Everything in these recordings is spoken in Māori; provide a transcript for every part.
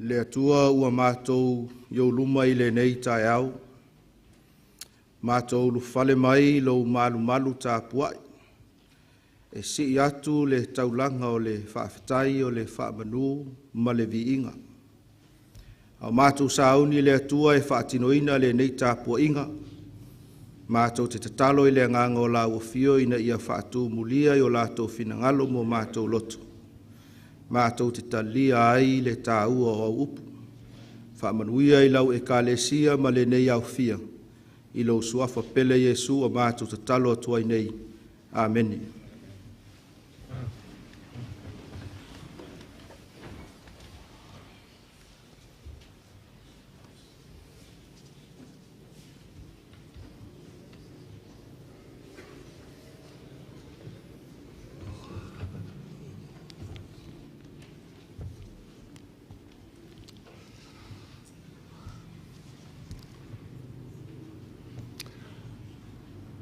le atua ua mātou iau luma i le nei tae au. Mātou lu fale mai lo malu tā puai. E si atu le taulanga o le whaafetai o le whaamanu ma le viinga. Au mātou sauni le atua e whaatinoina le nei tā puainga. Mātou te tatalo i le nganga o la uafio ina ia whaatu mulia i o lātou finangalo mo mātou loto. Mātou te talia ai le tā ua o upu. Whaamanuia i lau e kālesia ma le nei au fia. I lau suafa pele Yesu a mātou te talo atua i nei. Amen.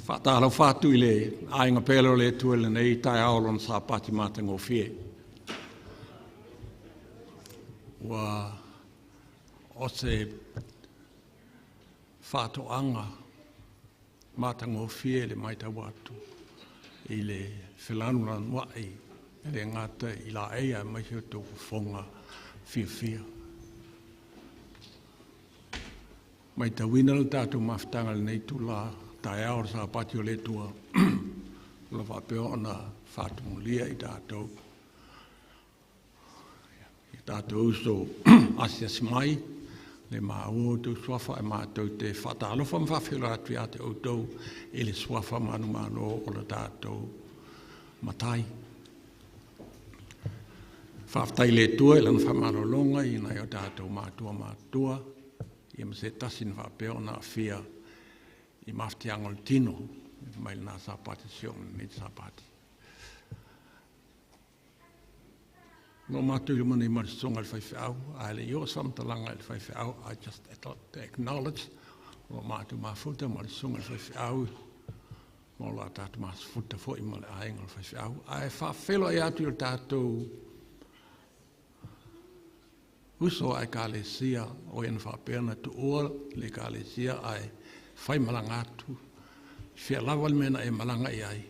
Whaatalo whātu i le ainga pēlo le tuele nei tai aolon sa pati mātang o fie. Wa o se whātu anga mātang o fie le maita watu i le whilanuran wai le ngata i la eia mai hio tōku whonga fia. Maita winal tātu mawhtanga le nei tu la tai aor sa pati o le tua la whapeo ona whātumulia i tātou. I tātou so asias mai le māua tu swafa e mātou te whatalofa mwhawhila atu a te outou e le swafa manu o le tātou matai. Whaftai le tua e lan whamalolonga i nei o tātou mātua. I ma se tasin whapeo na whia I mafti angol tino, mai na sapati siong, ni sapati. No matu yung mani marisong al whaiwhau, ale yo samtalanga al whaiwhau, I just acknowledge, no matu mafuta marisong al whaiwhau, mo la tatu masfuta fo I male aeng al whaiwhau, ai whawhelo e atu il tātou, uso ai kālesia, o en whapena tu ua, le kālesia ai, whai malanga atu. Whia lawal mena e malanga I ai.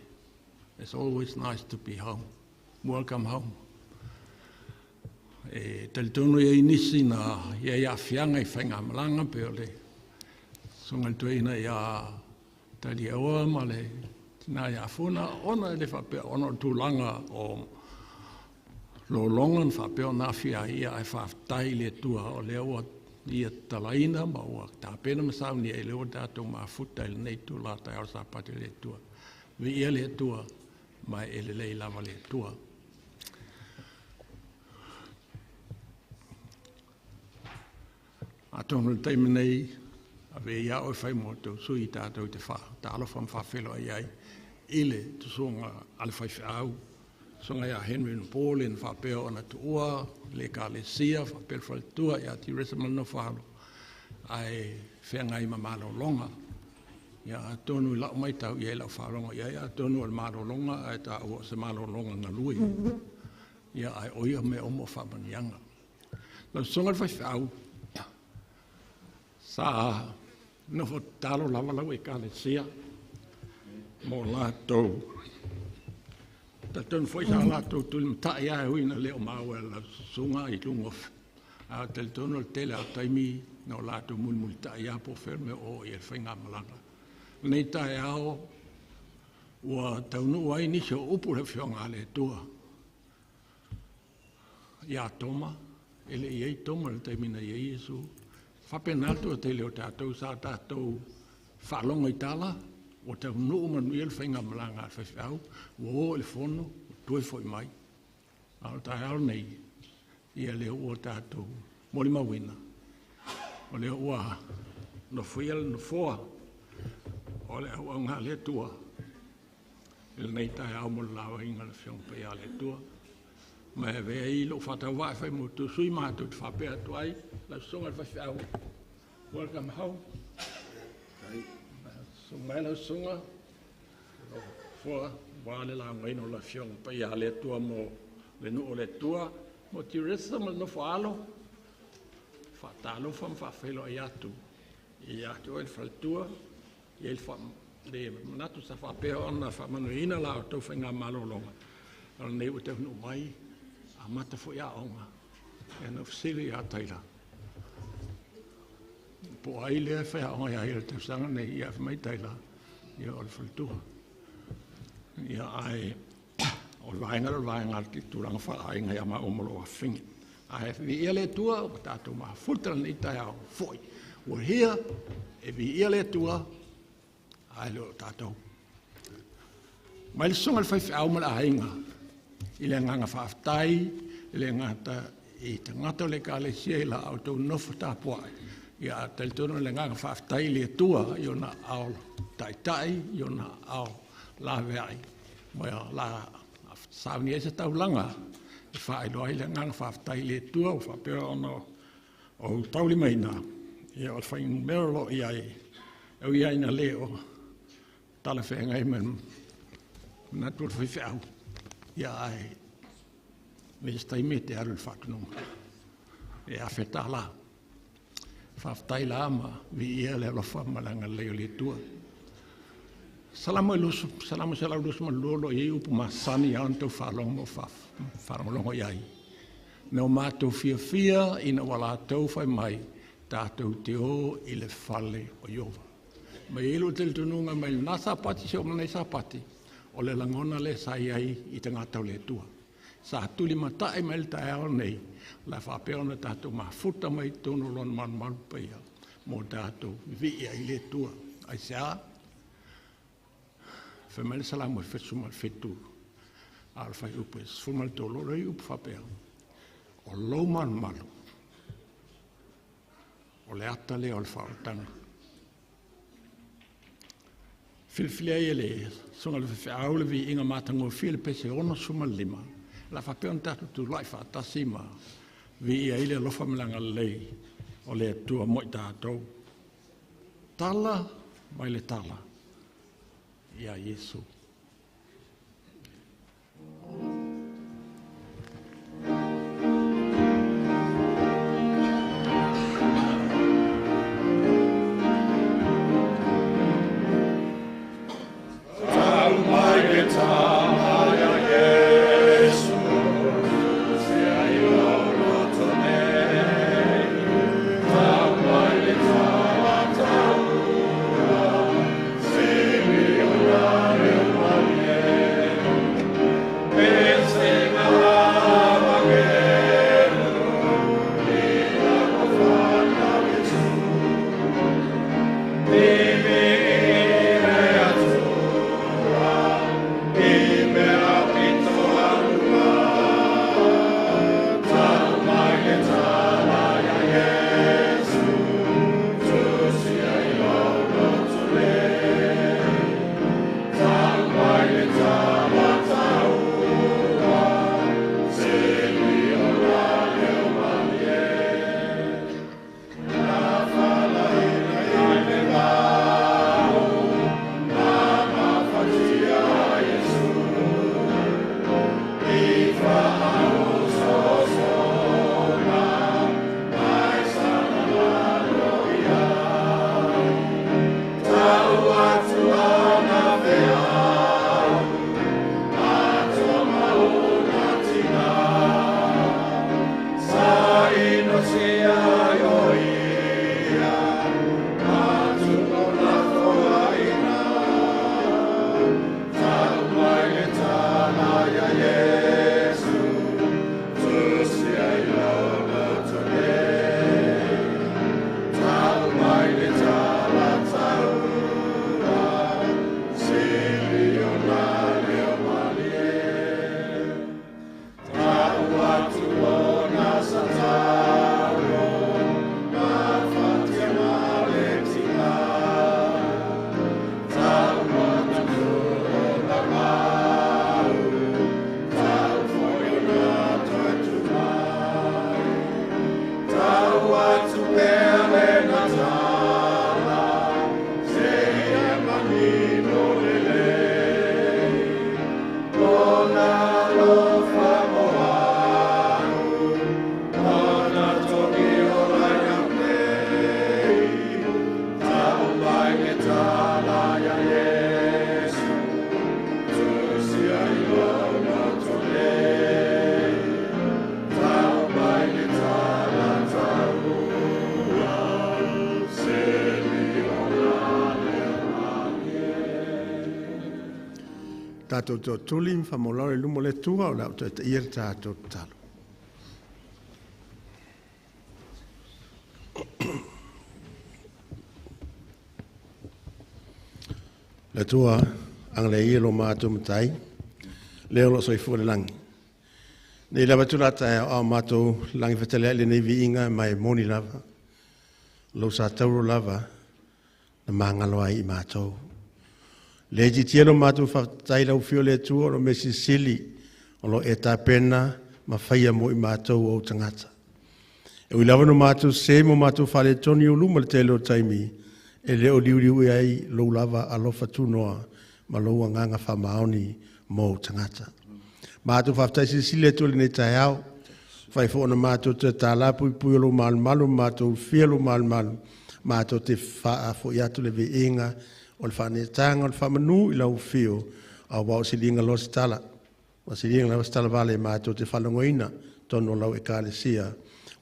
It's always nice to be home. Welcome home. E talitono e inisi na ia whianga I whainga malanga pe ole. Songal tuina ia tali awa ma le tina ia funa ona le whapea ona tūlanga o lolongan whapea na whia ia ai whaftai le tua o le awa ia talaina ma ua tāpena masau ni e leo tātou mafuta ele nei tu la tai arsa pati le tua. Vi ia le tua mai ele lei lava le tua. A tonu taimi nei a ve ia o whai mo tau sui tātou te wha. Ta alawha mwhawhelo ai ai ile tu songa ale whai whiau. Songa ia Henry Paul in whapeo ana tu ua, le ka le sia, whapel whaltua, ia ti resa malano whalo. Ai whenga I mamalo longa. Ia tonu lau mai tau I lau whalonga. Ia tonu al malo longa, ai ta ua se malo longa nga lui. Ia ai oia me omo whamanianga. Lau songa whai whiau. Sa nofo talo lava lau e ka le sia. Mo la tau. Tātun foi sa lātou tūlim tae ai huina leo maua la sunga I lungof. A teletono le tele au taimi no lātou mulmuli tae ai po ferme o I whainga malanga. Nei tae au ua taunu ai nisho upu le whionga le tua. Ia toma, ele iei toma le taimina I Iesu. Whapenatu a te leo tātou sa tātou whalonga I tala. O te nuu manu I le whainga malanga al whaiwhau, o le whono, tue whoi mai. Ao tae ao nei, ia leo ua tātou, mori mawina. O leo ua no whiel no whoa, o leo ua ngā le tua. Il nei tae ao mo lawa inga le whiong pia le tua. Mai vea I lo whatau wai whai mo tu sui mātou te whapea tuai, la songa le whaiwhau. Welcome home. So mai la sunga for wale la mai no la fiong pa ya le tua mo le no le tua mo ti resa mo no falo whatalo wham whawhelo i atu. I atu e whaltua, i e wham le manatu sa whapea ona whamanuina la o tau whainga malolonga. Ala nei o te hunu mai, a mata fo ia onga, e na whasiri a taira. Po ai lea whea onga ia hira te sanga nei ia whamai taira, ia o le whaltua. Ia ai, o vaenga ki tūranga whaainga ia ma omolo a whingi. Ai vi ia le tua, o tātou maha futara nei tai au foi. O hia, e vi ia le tua, ai leo tātou. Mai le songa le whaiwhi au mala ainga, i le nganga whaaftai, i le ngata i te ngata le ka le sia la au tau nofu tāpuai. Ia te tono le nganga whaaftai le tua, i ona au tai, i ona au la veai. Moia la sauni e se tau langa, e whaeloa i le nganga whaaftai le tua, o whapea ona o tauli maina. Ia o whain merolo i ai, au i aina leo, tala whenga i men, na tuar whaiwhi au. Ia ai, me stai me te aru whatununga. E a wheta la. Whaftai la ama, vi ia le alofa malanga leo le tua. Salamo lusu ma lolo i upu masani a antau whalongo mo whalongo i ai. Nau mātou fia ina wala tau whai mai, tātou te o i le whale o Iova. Mai ilu te tununga mai nā sapati se o manei sapati, o le langona le sai ai i te ngātau le tua. Sa tuli matai mai le tae ao nei, la whapeona tātou mafuta mai tono lon man paia, mo tātou vi ai le tua. Ai sea, whamele salamu e whetsumal whetu, al whai upu e sfumal tolo rei upu whapea, o lau malu, o le ata le o le whaotanga. Filfilia e le, songa le whawhi aule vi inga mātango file pese ono suma lima, la whapeon tātu tu lai whaatasima, vi ia ile lofa milanga lei, o le tua moi tātou. Tala, mai le tala, ia Yesu. tātou tō tuli, whamolao e lumo le tua, o lau te ia tātou talo. Le tua, ang le ia lo mātou matai, leo lo soi fua le langi. Nei lava turata e o mātou langi whatalea le nei vi inga mai moni lava, lo sa tauro lava, na mangalo ai I mātou. Le jitia lo mātou whaftai lau fio le tua, lo mesi sili, o lo e tā pena, ma whaia mo I mātou o tangata. E ui lava no mātou se mo mātou whale toni o luma le te leo taimi, e leo liu ai lo lava alofa tunoa, ma lo nganga whamaoni mo tangata. Mātou whaftai sili e tuli nei tai au, whai fōna mātou te tālapu I pui o lo malu, mātou fia lo malu, mātou te wha fo I atu le vi inga, o le whanetanga, o le whamanu I lau fio, a wau silinga lo stala. Wa silinga lo stala vale mātou te whalongoina, tono lau e kālesia,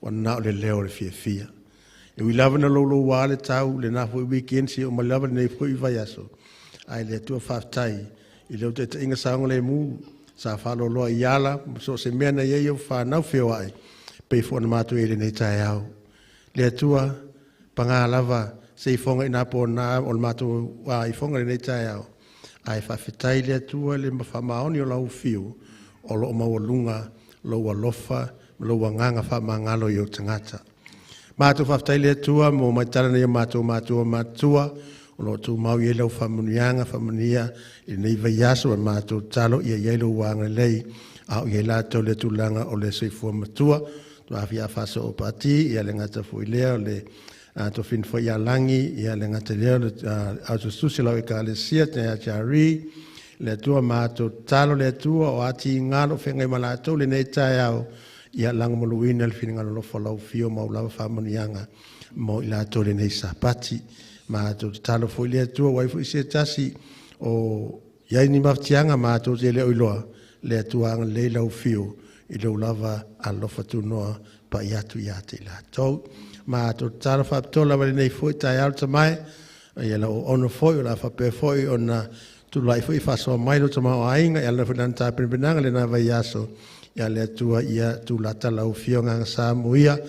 wa nao le leo le fia. E ui lava na lo wale tau, le nafo I weekend si o ma lava nei fui vai aso. Ai le tua whaftai, I leo te inga saonga le mu, sa whalo loa I ala, so se mea na iei o whanau fio ai, pei fōna mātou e le nei tai au. Le tua, panga lava, se I fonga ina po na o le mātou wa I fonga le nei tai au. Ai whawhetai le tua le mawhamaoni o lau fio, o lo o mawalunga, lo wa lofa, lo wa nganga whamangalo I o tangata. Mātou whawhetai le tua, mo mai tarana I mātua, o lo tu mau I lau whamunia, I nei vai aso a mātou talo I a ielo wanga lei, au I la tau le tūlanga o le seifua matua, tu awhi a whaso o pati, I a le ngata fui lea, le to fin fo ia langi ia le ngata leo au tu susi lau I ka le sia te a chari le tua mātou talo le tua o ati ngalo whengai malatou le nei tai au ia lang moluina le whininga lo lau fio mau lava whamanianga mo I latou le nei sapati mātou talo fo le tua wai fo I se tasi o iai ni maftianga mātou te leo iloa le tua anga le lau fio I lau lava a lofa tu noa pa iatu iate latou ma to tala fa tola vale nei foi tai alta mai ia la ono foi la fa pe foi ona tu lai foi fa so mai lo tama ainga ia la funan ta penanga le na vai aso ia le tua ia tu la tala o fionga sa muia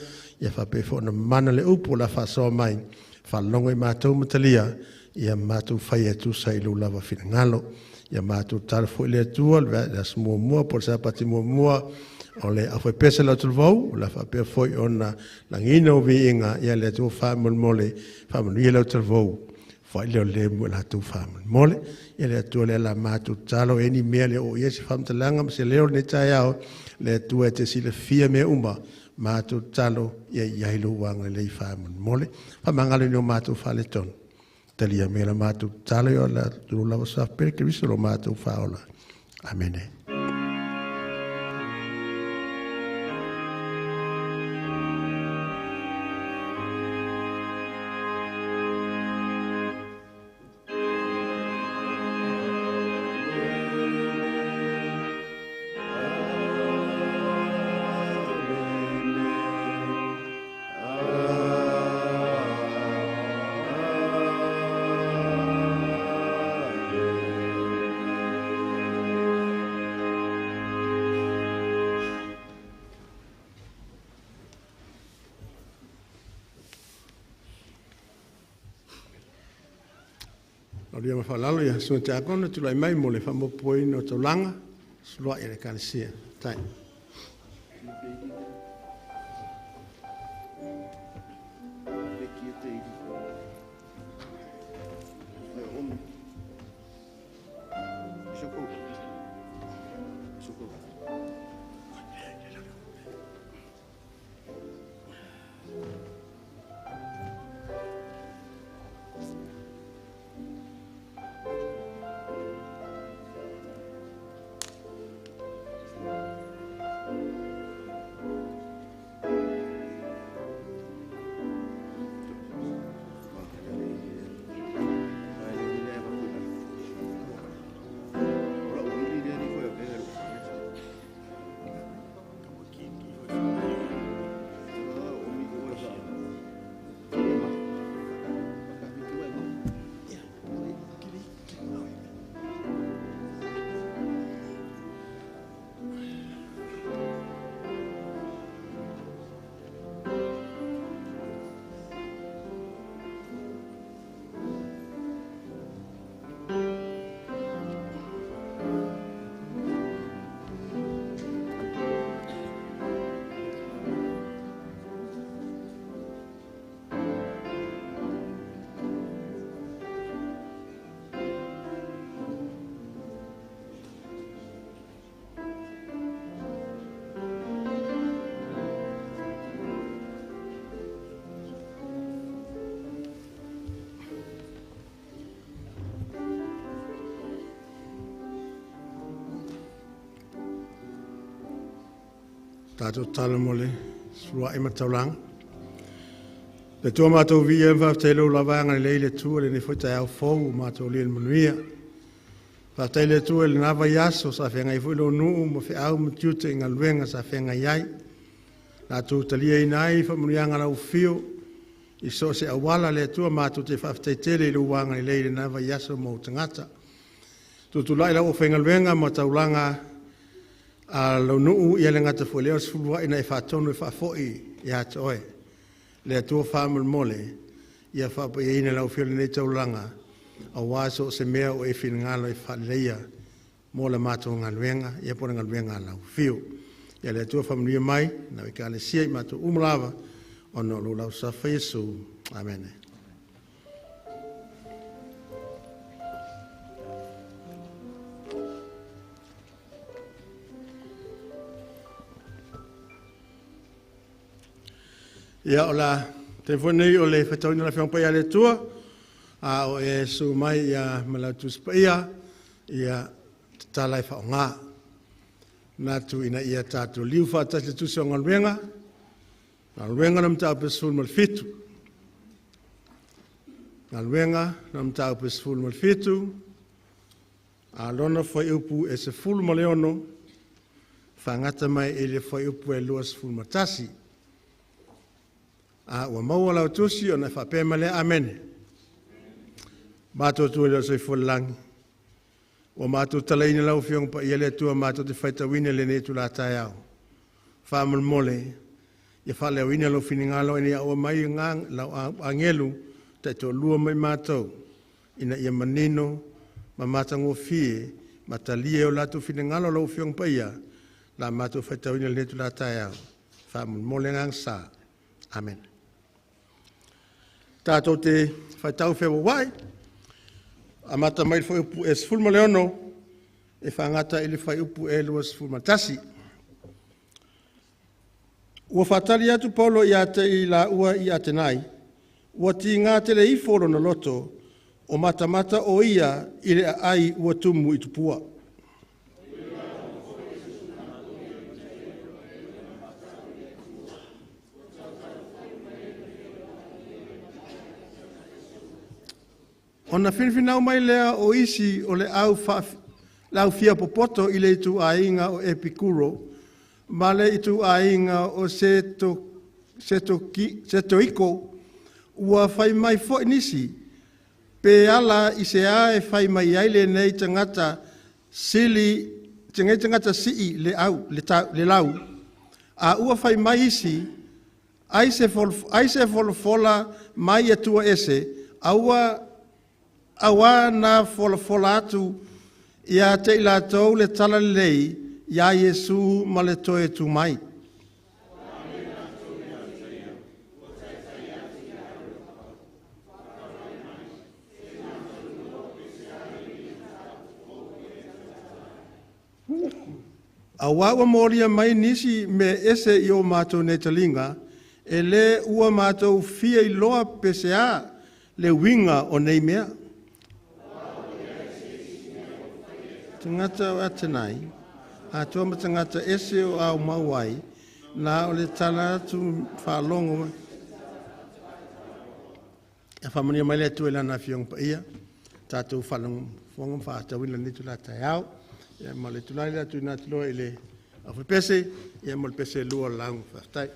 ia fa pe fo na mana le upo la fa so mai fa longo I matou matalia ia matou fai tu sai lo lava finangalo ia matou tala foi le tua la smo mo por sa pati mo o le a foi pesa la tulvau la fa pe foi ona langina o vi inga ia le tu fa mole fa ia le tulvau fa le mo la tu fa mole ia le tu le la matu talo eni mele o yes fam talanga se le ne taiao le tu te si le fia me umba matu talo ia lo wanga le fa mole fa mangalo no matu fa le ton talia me la matu talo yo la tu la sa per que viso lo matu fa ola amen. Ria ma falalo ia so te akona tu lai mai mo le famo poi no tolanga slo ia le kansia tai Tātou tala mole, sua ima taulanga. Le tua mātou vi e whafteilo lavanga le tua le ne whaitai au fōu mātou le manuia. Whaftai le tua le nawa yaso sa whenga i whuilo nuu mo whi au matiute inga luenga sa whenga iai. Nā tū talia inai whamunianga lau fio i so se awala le tua mātou te whaftai tele i luanga le nawa yaso mo tangata. Tutulai lau o whenga luenga mo taulanga a lo nuu i ale ngata fo leo sfulua ina e whatonu e whafoi i hata oe. Le atua whaamul mole i a whapa i ina lau whiole nei taulanga a waso se mea o e whina ngalo i whaleia mo la mātou ngaluenga i a pora ngaluenga lau whio. I a le atua whamunia mai na wika ane sia i mātou umalawa o no lo lau safa Yesu. Amen. Ia ola te whanei o le whatauni la whiangpai a le tua, a o e su mai ia malautus pa ia talai whao ngā. Nātu ina ia tātou liu whātas le tusi o ngaluenga, ngaluenga nam tāu pesful mal fitu. Ngaluenga nam tāu pesful mal fitu, a lona whai upu e se fulu ma leono, whangata mai e le whai upu e luas fulu matasi. A ua maua lau tusi o na whapema le amene. Mātou tua leo soi fulangi. O mātou talaini lau whiong pa ia le tua mātou te whaita wine le netu la tai au. Whaamul mole, ia whalea wine lau whininga ini a o mai ngang lau angelu te to lua mai mātou. Ina ia manino, ma mātango fie, ma talie o latu whininga lau whiong pa ia, la mātou whaita wine le netu la tai au. Whaamul mole ngang sa. Amen. Tātou te whaitau whewa wai, a mata mai whai upu e sfulma leono, e whangata ili whai upu e lua sfulma tasi. Ua whatari atu Paulo i ate i la ua i ate nai, ua ti ngā tele i foro na loto, o mata o ia i le ai ua tumu i tupua. Ona whiwhinau mai lea o isi o le lau fia popoto i le itu ainga o Epikuro, ma le itu ainga o Setoiko, ua whai mai fo nisi, pe ala i se ae whai mai aile nei tangata sili, tangata sii le lau, a ua whai mai isi, ai se folofola mai atua ese, awa na fola atu ia te ila tau le tala lei ia Yesu ma le toe tu mai. Awa ua moria mai nisi me ese i o mātou ne talinga, e le ua mātou fia i loa PCA le winga o nei mea. Tangata o atenai, a tuama tangata ese o au mauai, na o le tala tu whalongo. A whamania mai le tu e lana whiong pa ia, tātou whalongo whongam whaatawina nitu la tai au, ia ma le tunai la tu nā tuloa i le awhipese, ia ma le pese lua laungu whaatai.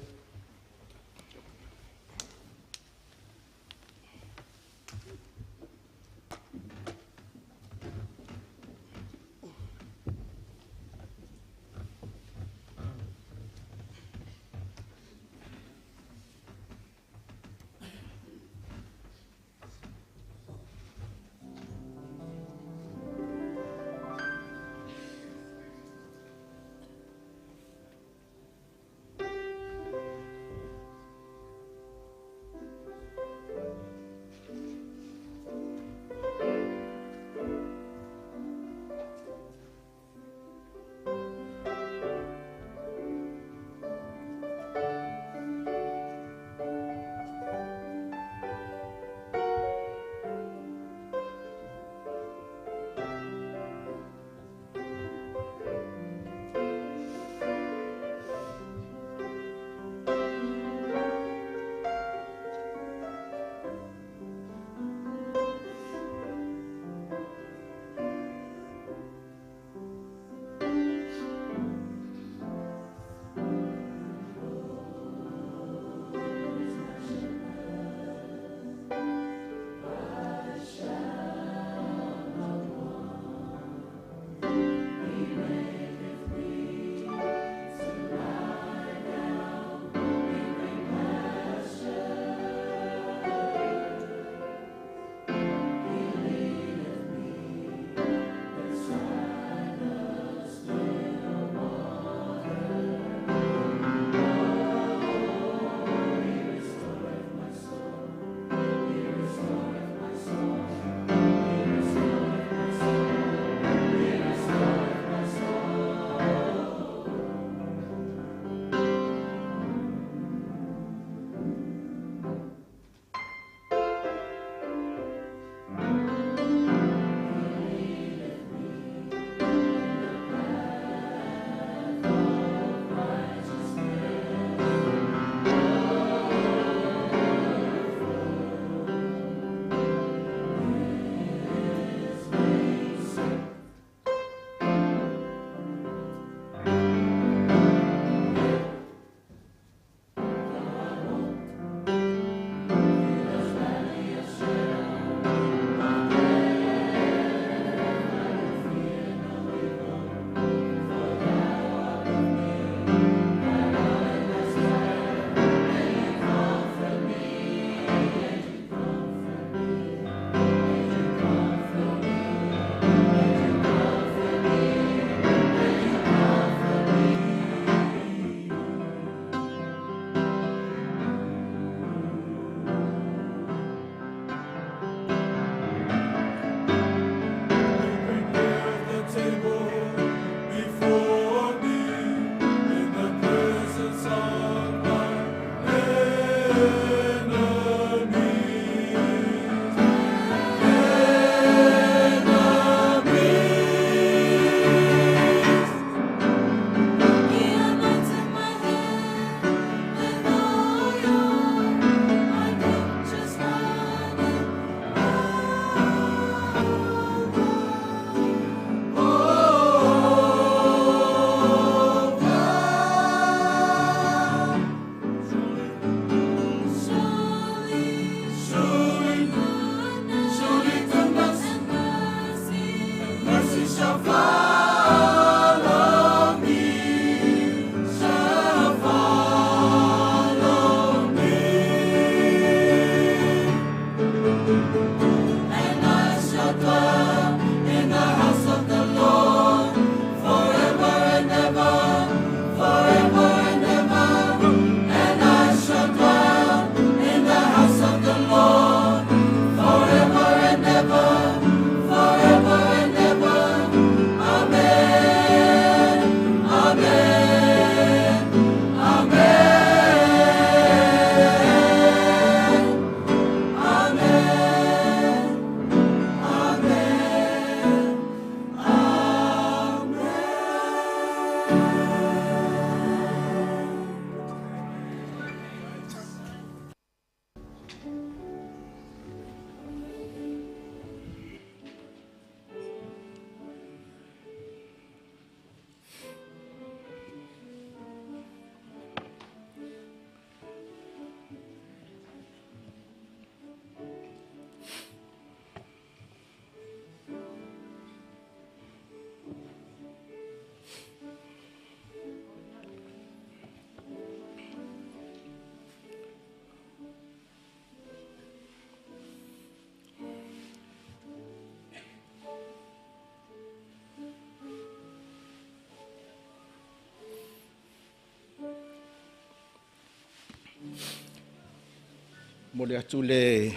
mo le atu le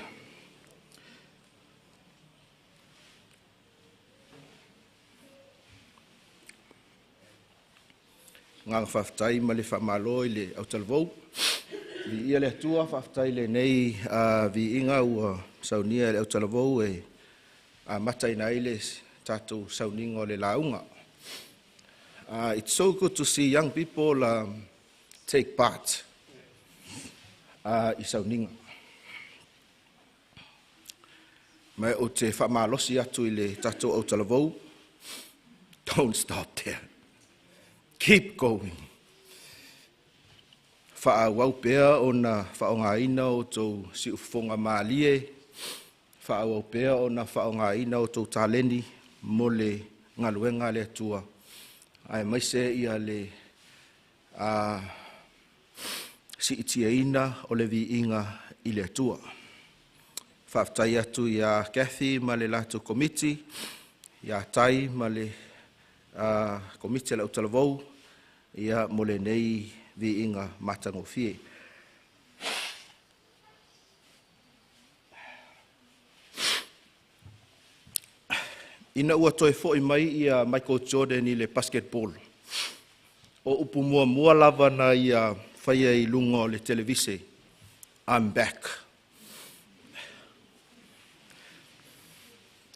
ngang whaftai ma le whamalo i le au talvou. Li ia le atua whaftai le nei vi inga ua saunia le au talvou e a matai nai le tatou sauninga o le launga. It's so good to see young people take part i sauninga. Mai o te whamalosi atu i le tatou au talvou. Don't stop there. Keep going. Whaawau pea o na whaongaina o tau siufonga maalie. Whaawau pea o na whaongaina o tau taleni mo le ngaluenga le atua. Ai maise ia le si itiaina o le vi inga i le atua. Whaftai atu ia Kathy ma le lato komiti, ia tai ma le komiti la utalavou, ia mo le nei vi inga matangofie. Ina ua toe fo'i mai ia Michael Jordan i le basketball. O upu mua lava na ia whaia i lunga o le televise. I'm back.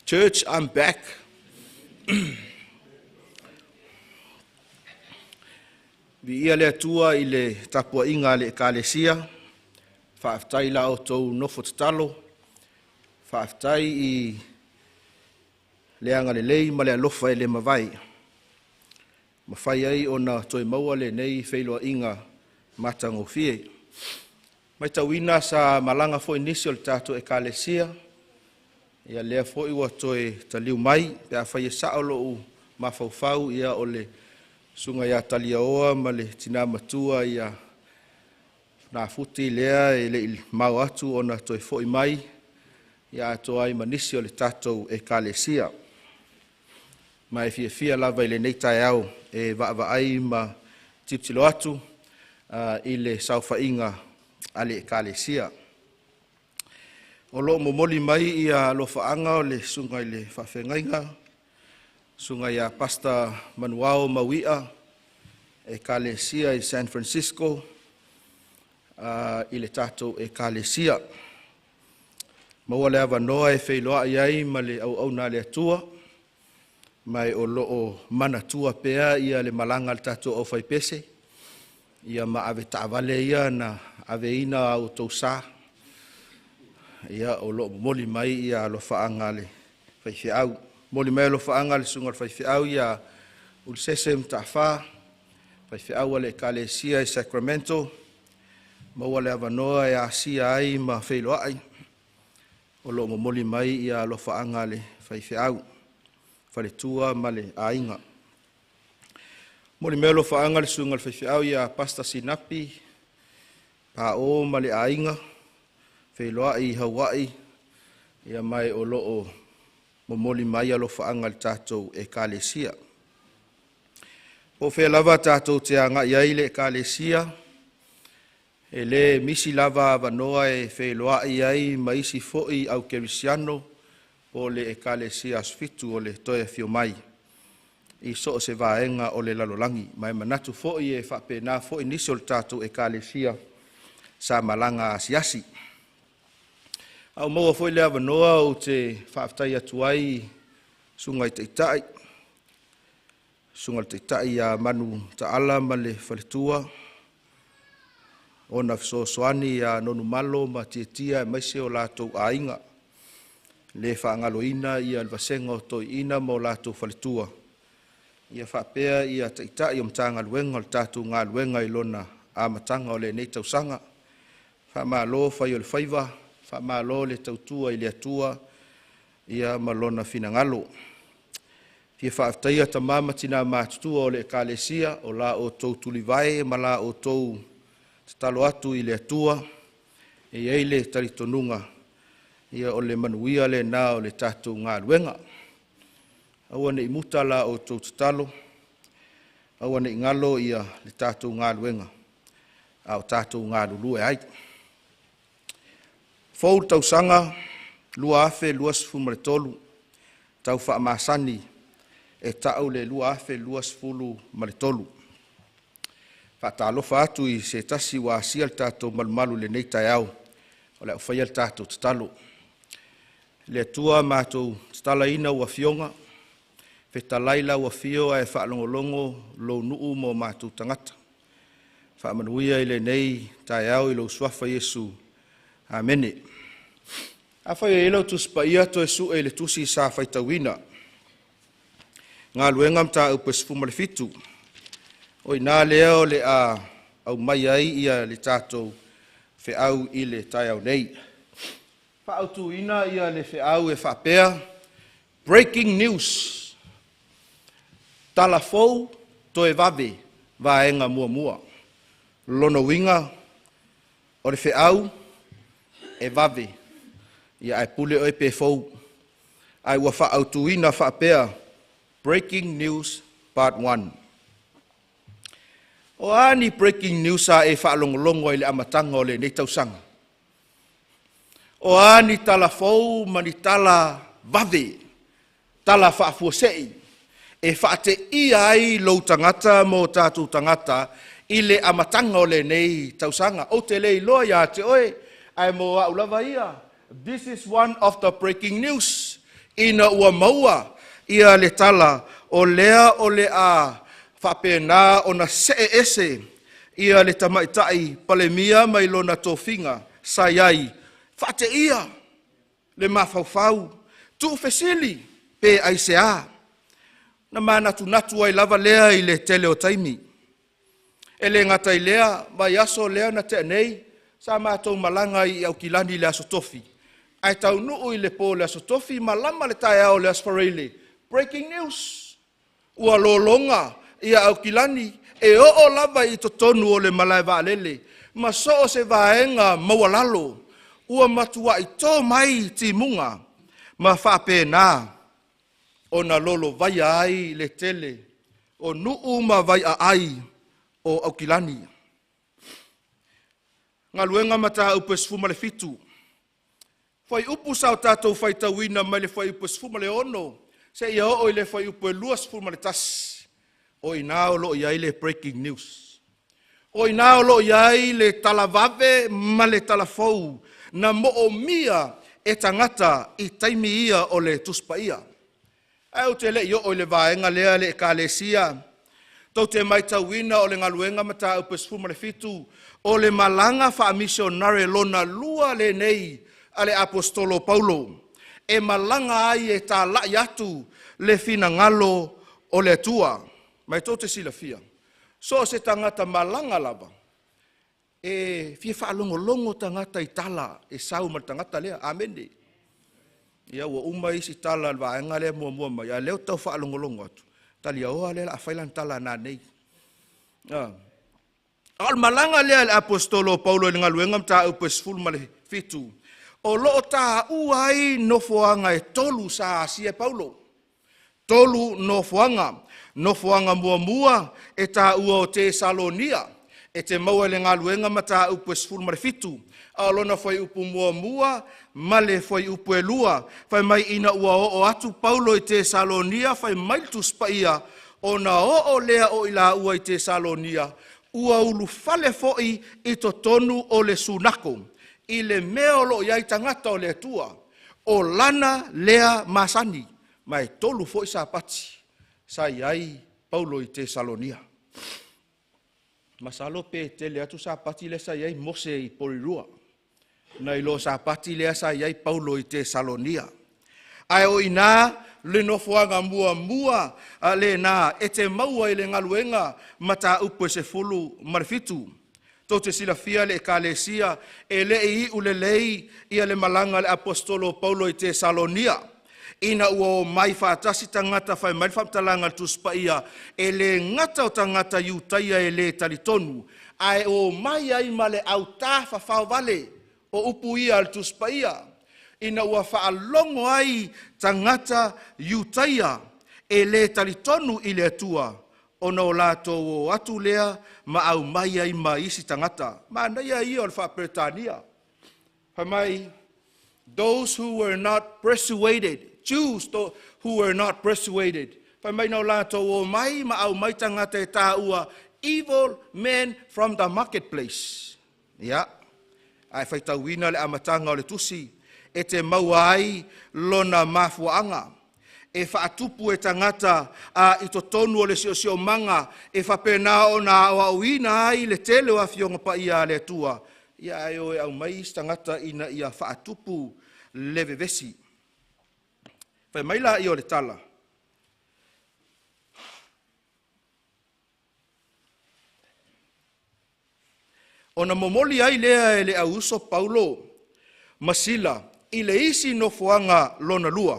Church, I'm back. Vi ia le atua i le tapua inga le ekalesia. Whaaftai la o tau nofo tatalo. Whaaftai i leanga le lei ma le alofa e le mawai. Mawhai ai o na toi maua le nei whailoa inga matangofie. Mai tauina sa malanga fo inisio le tato ekalesia. Ia lea fo iwa toi taliu mai. Pea whai e saolo u mawhauwhau ia o le sunga ia talia oa ma le tina matua ia na futi lea e le mau atu o na toi fo i mai. Ia atoa i manisio le tato ekalesia. Mai fia lava i le nei tae au e vaai ma tiptilo atu i le sauwhainga a le ekalesia. O lo momoli mai i a lo whaanga o le sunga i le whawhengainga, sunga i a Pastor Manuao Mawia, ekalesia i San Francisco, i le tatou ekalesia. Maua le awanoa e whailoa iai ma le au na le atua, mai o loo manatua pea ia le malanga le tatou au whaipese, ia ma ave taavale ia na ave ina au tausa, ia o loo moli mai ia lo whaanga le whaiwhiau. Moli mai lo whaanga le sunga le whaiwhiau ia ulsese mtawha, whaiwhiau le ekalesia i Sacramento, maua le awanoa e asia ai ma whailoa ai, o loo moli mai ia lo whaanga le whaiwhiau. Whaletua ma le ainga. Moli mea lo whaanga le sunga le whaiwhiau ia Pastor Sinapi, pa o ma le ainga, whailoa i Hawaii, ia mai o loo moli mai a lo whaanga le tātou ekalesia. Po whea lava tātou te anga iai le ekalesia, e le misi lava wanoa e whailoa iai maisi foi au kerisiano, o le ekalesia asfitu o le toia fio mai. I so se vaenga o le lalolangi. Mai manatu foi e whapena foi nisi o le tātou ekalesia sa malanga asiasi. Au maua foi le awanoa o te whaaftai atuai sunga i teitai. Sunga i teitai a manu taala ma le whaletua. O na fisosoani a nonu malo ma tietia e maise o lātou ainga. Le whaangaloina ia alvasenga o toi ina mo lātou whaletua. Ia whapea ia taitai o mtanga luenga o tātou ngā luenga i lona a matanga o le nei tausanga. Whamalo whai o le whaiva, whamalo le tautua i le atua, ia malona finangalo. Fia whaaftaia ta mamatina mātutua o le ekalesia, o la o tau tulivae, ma la o tau talo atu i le atua, e eile taritonunga, ia o le manuia le nā o le tātou ngā luenga. Aua ne imuta la o tau tatalo, aua ne ingalo ia le tātou ngā luenga, au tātou ngā lulue ai. Fou tausanga lua afe lua sefulu ma le tolu. Tau whaamasani e tau le lua afe lua sefulu ma le tolu. Whaatalofa atu i se tasi wa asia le tātou malumalu le nei tai au. O le awhai le tātou tatalo. Le atua mātou tatala ina ua fionga. Whetalaila ua fio e whaalongolongo lo nuu mo mātou tangata. Whaamanuia i le nei tai au i lo suafa Yesu. Amene. Awhai e ilo tuspa ia to e su e le tusi sa whaitawina. Ngā luenga mta au pesfuma le fitu. O ina leo le a au mai ai ia le tātou fe au i le tai au nei. Wha tu ina ia le fe au e whapea. Breaking news. Tala fou to e vave vaenga mua mua. Lono winga o le fe au e vave. Ia ai pule o e pe fou. Ai wa wha au tu ina whapea. Breaking news part 1. O ani breaking news a e whaalongolongo i le amatanga o le nei tausanga. O ani tala fou mani tala vave. Tala whaafuasei. E whaate ia ai lo tangata mo tātou tangata i le amatanga o le nei tausanga. O te lei loa ia te oe. Ai mo a ulawa ia. This is one of the breaking news. Ina ua maua ia le tala o lea o le a whapena o na se ese ia le tamaitai palemia mai lona tofinga sayai. Whate ia le mawhauwhau tu fesili pe aisea. Na manatu natu ai lava lea i le tele o taimi. Ele ngata i lea mai aso lea na te nei sa mātou malanga i au kilani le aso tofi. Ai tau nuu i le po le aso tofi malama le tae au le asfareile. Breaking news. Ua lolonga ia au kilani e o lava i totonu o le malai vaalele. Ma so o se vaenga mawalalo. Ua matua i tō mai ti munga. Ma whape nā. O na lolo vai ai le tele. O nuu ma vai ai o au kilani. Ngā luenga mata upes fuma le fitu. Fai upu sao tātou fai tawina mai le fai upes fuma le ono. Se ia o i le fai upu e luas fuma le tas. O ina o lo iai le breaking news. O ina o lo iai le talavave ma le talafou. Na mo o mia e tangata i taimi ia o le tuspa ia. Au te le i o le vaenga lea le ekalesia. Tau te mai tawina o le ngaluenga mata upes fuma le fitu. O le malanga wha misionare lona lua le nei ale apostolo Paulo. E malanga ai e tā lai atu le fina ngalo o le tua. Mai tō te sila fia. So se tangata malanga lava. E fia whaalongolongo tangata i tala. E sau ma tangata lea. Amene. Ia ua umai si tala vaenga lea mua mua mai. A leo tau whaalongolongo atu. Tali aoa lea a whailan tala nā nei. Al malanga lea le apostolo Paulo i ngaluenga mta upes fulma le fitu. O loo tā uai nofoanga e tolu sa asia Paulo. Tolu nofoanga. Nofoanga mua mua e tā ua o te Salonia. E te maua le ngaluenga mata upes fulma le fitu. Alona foi upu mua mua, male foi upu e lua. Fai mai ina ua o atu Paulo i te Salonia, fai mai tuspa ia. O na o lea o ila ua i te Salonia. Ua ulu fale foi i to tonu o le sunako. I le meo lo iai tangata o le tua. O lana lea masani. Mai tolu foi sa pati. Sa iai Paulo i te Salonia. Masalo pe te lea tu sa pati le sa iai Mose i porirua. Na ilo sa pati lea sa iai Paulo i te Salonia. Ai o ina le nofoanga mua mua le na e te maua i le ngaluenga mata upo se fulu marfitu. Tau te sila fia le ekalesia e le i ulelei ia le malanga le apostolo Paulo i te Salonia. Ina ua o mai whaatasi tangata whai mai whamtalanga tuspa ia e le ngata o tangata iutaia e le talitonu. Ai o mai ai male au tā whawhau vale o upu ia al tuspa ia. Ina ua whaalongo ai tangata iutaia e le talitonu i le atua. Ona o lato o atu lea ma au mai ai ma isi tangata. Ma nei ai o le whaperetania. Whai mai those who were not persuaded, Jews who were not persuaded. Pai mai nau lātou o mai, ma au mai tangata e tā ua, evil men from the marketplace. Ia, ai whai tauina le amatanga o le tusi, e te maua ai lona mafuanga. E whaatupu e tangata i to tonu o le sio manga, e whapena o na auina ai le tele o awhionga pa ia le tua. Ia ai o e au mai tangata ina ia whaatupu leve vesi. Whai maila i o le tala. O na momoli ai lea e le auso Paulo, Masila, i le isi no fuanga lona lua.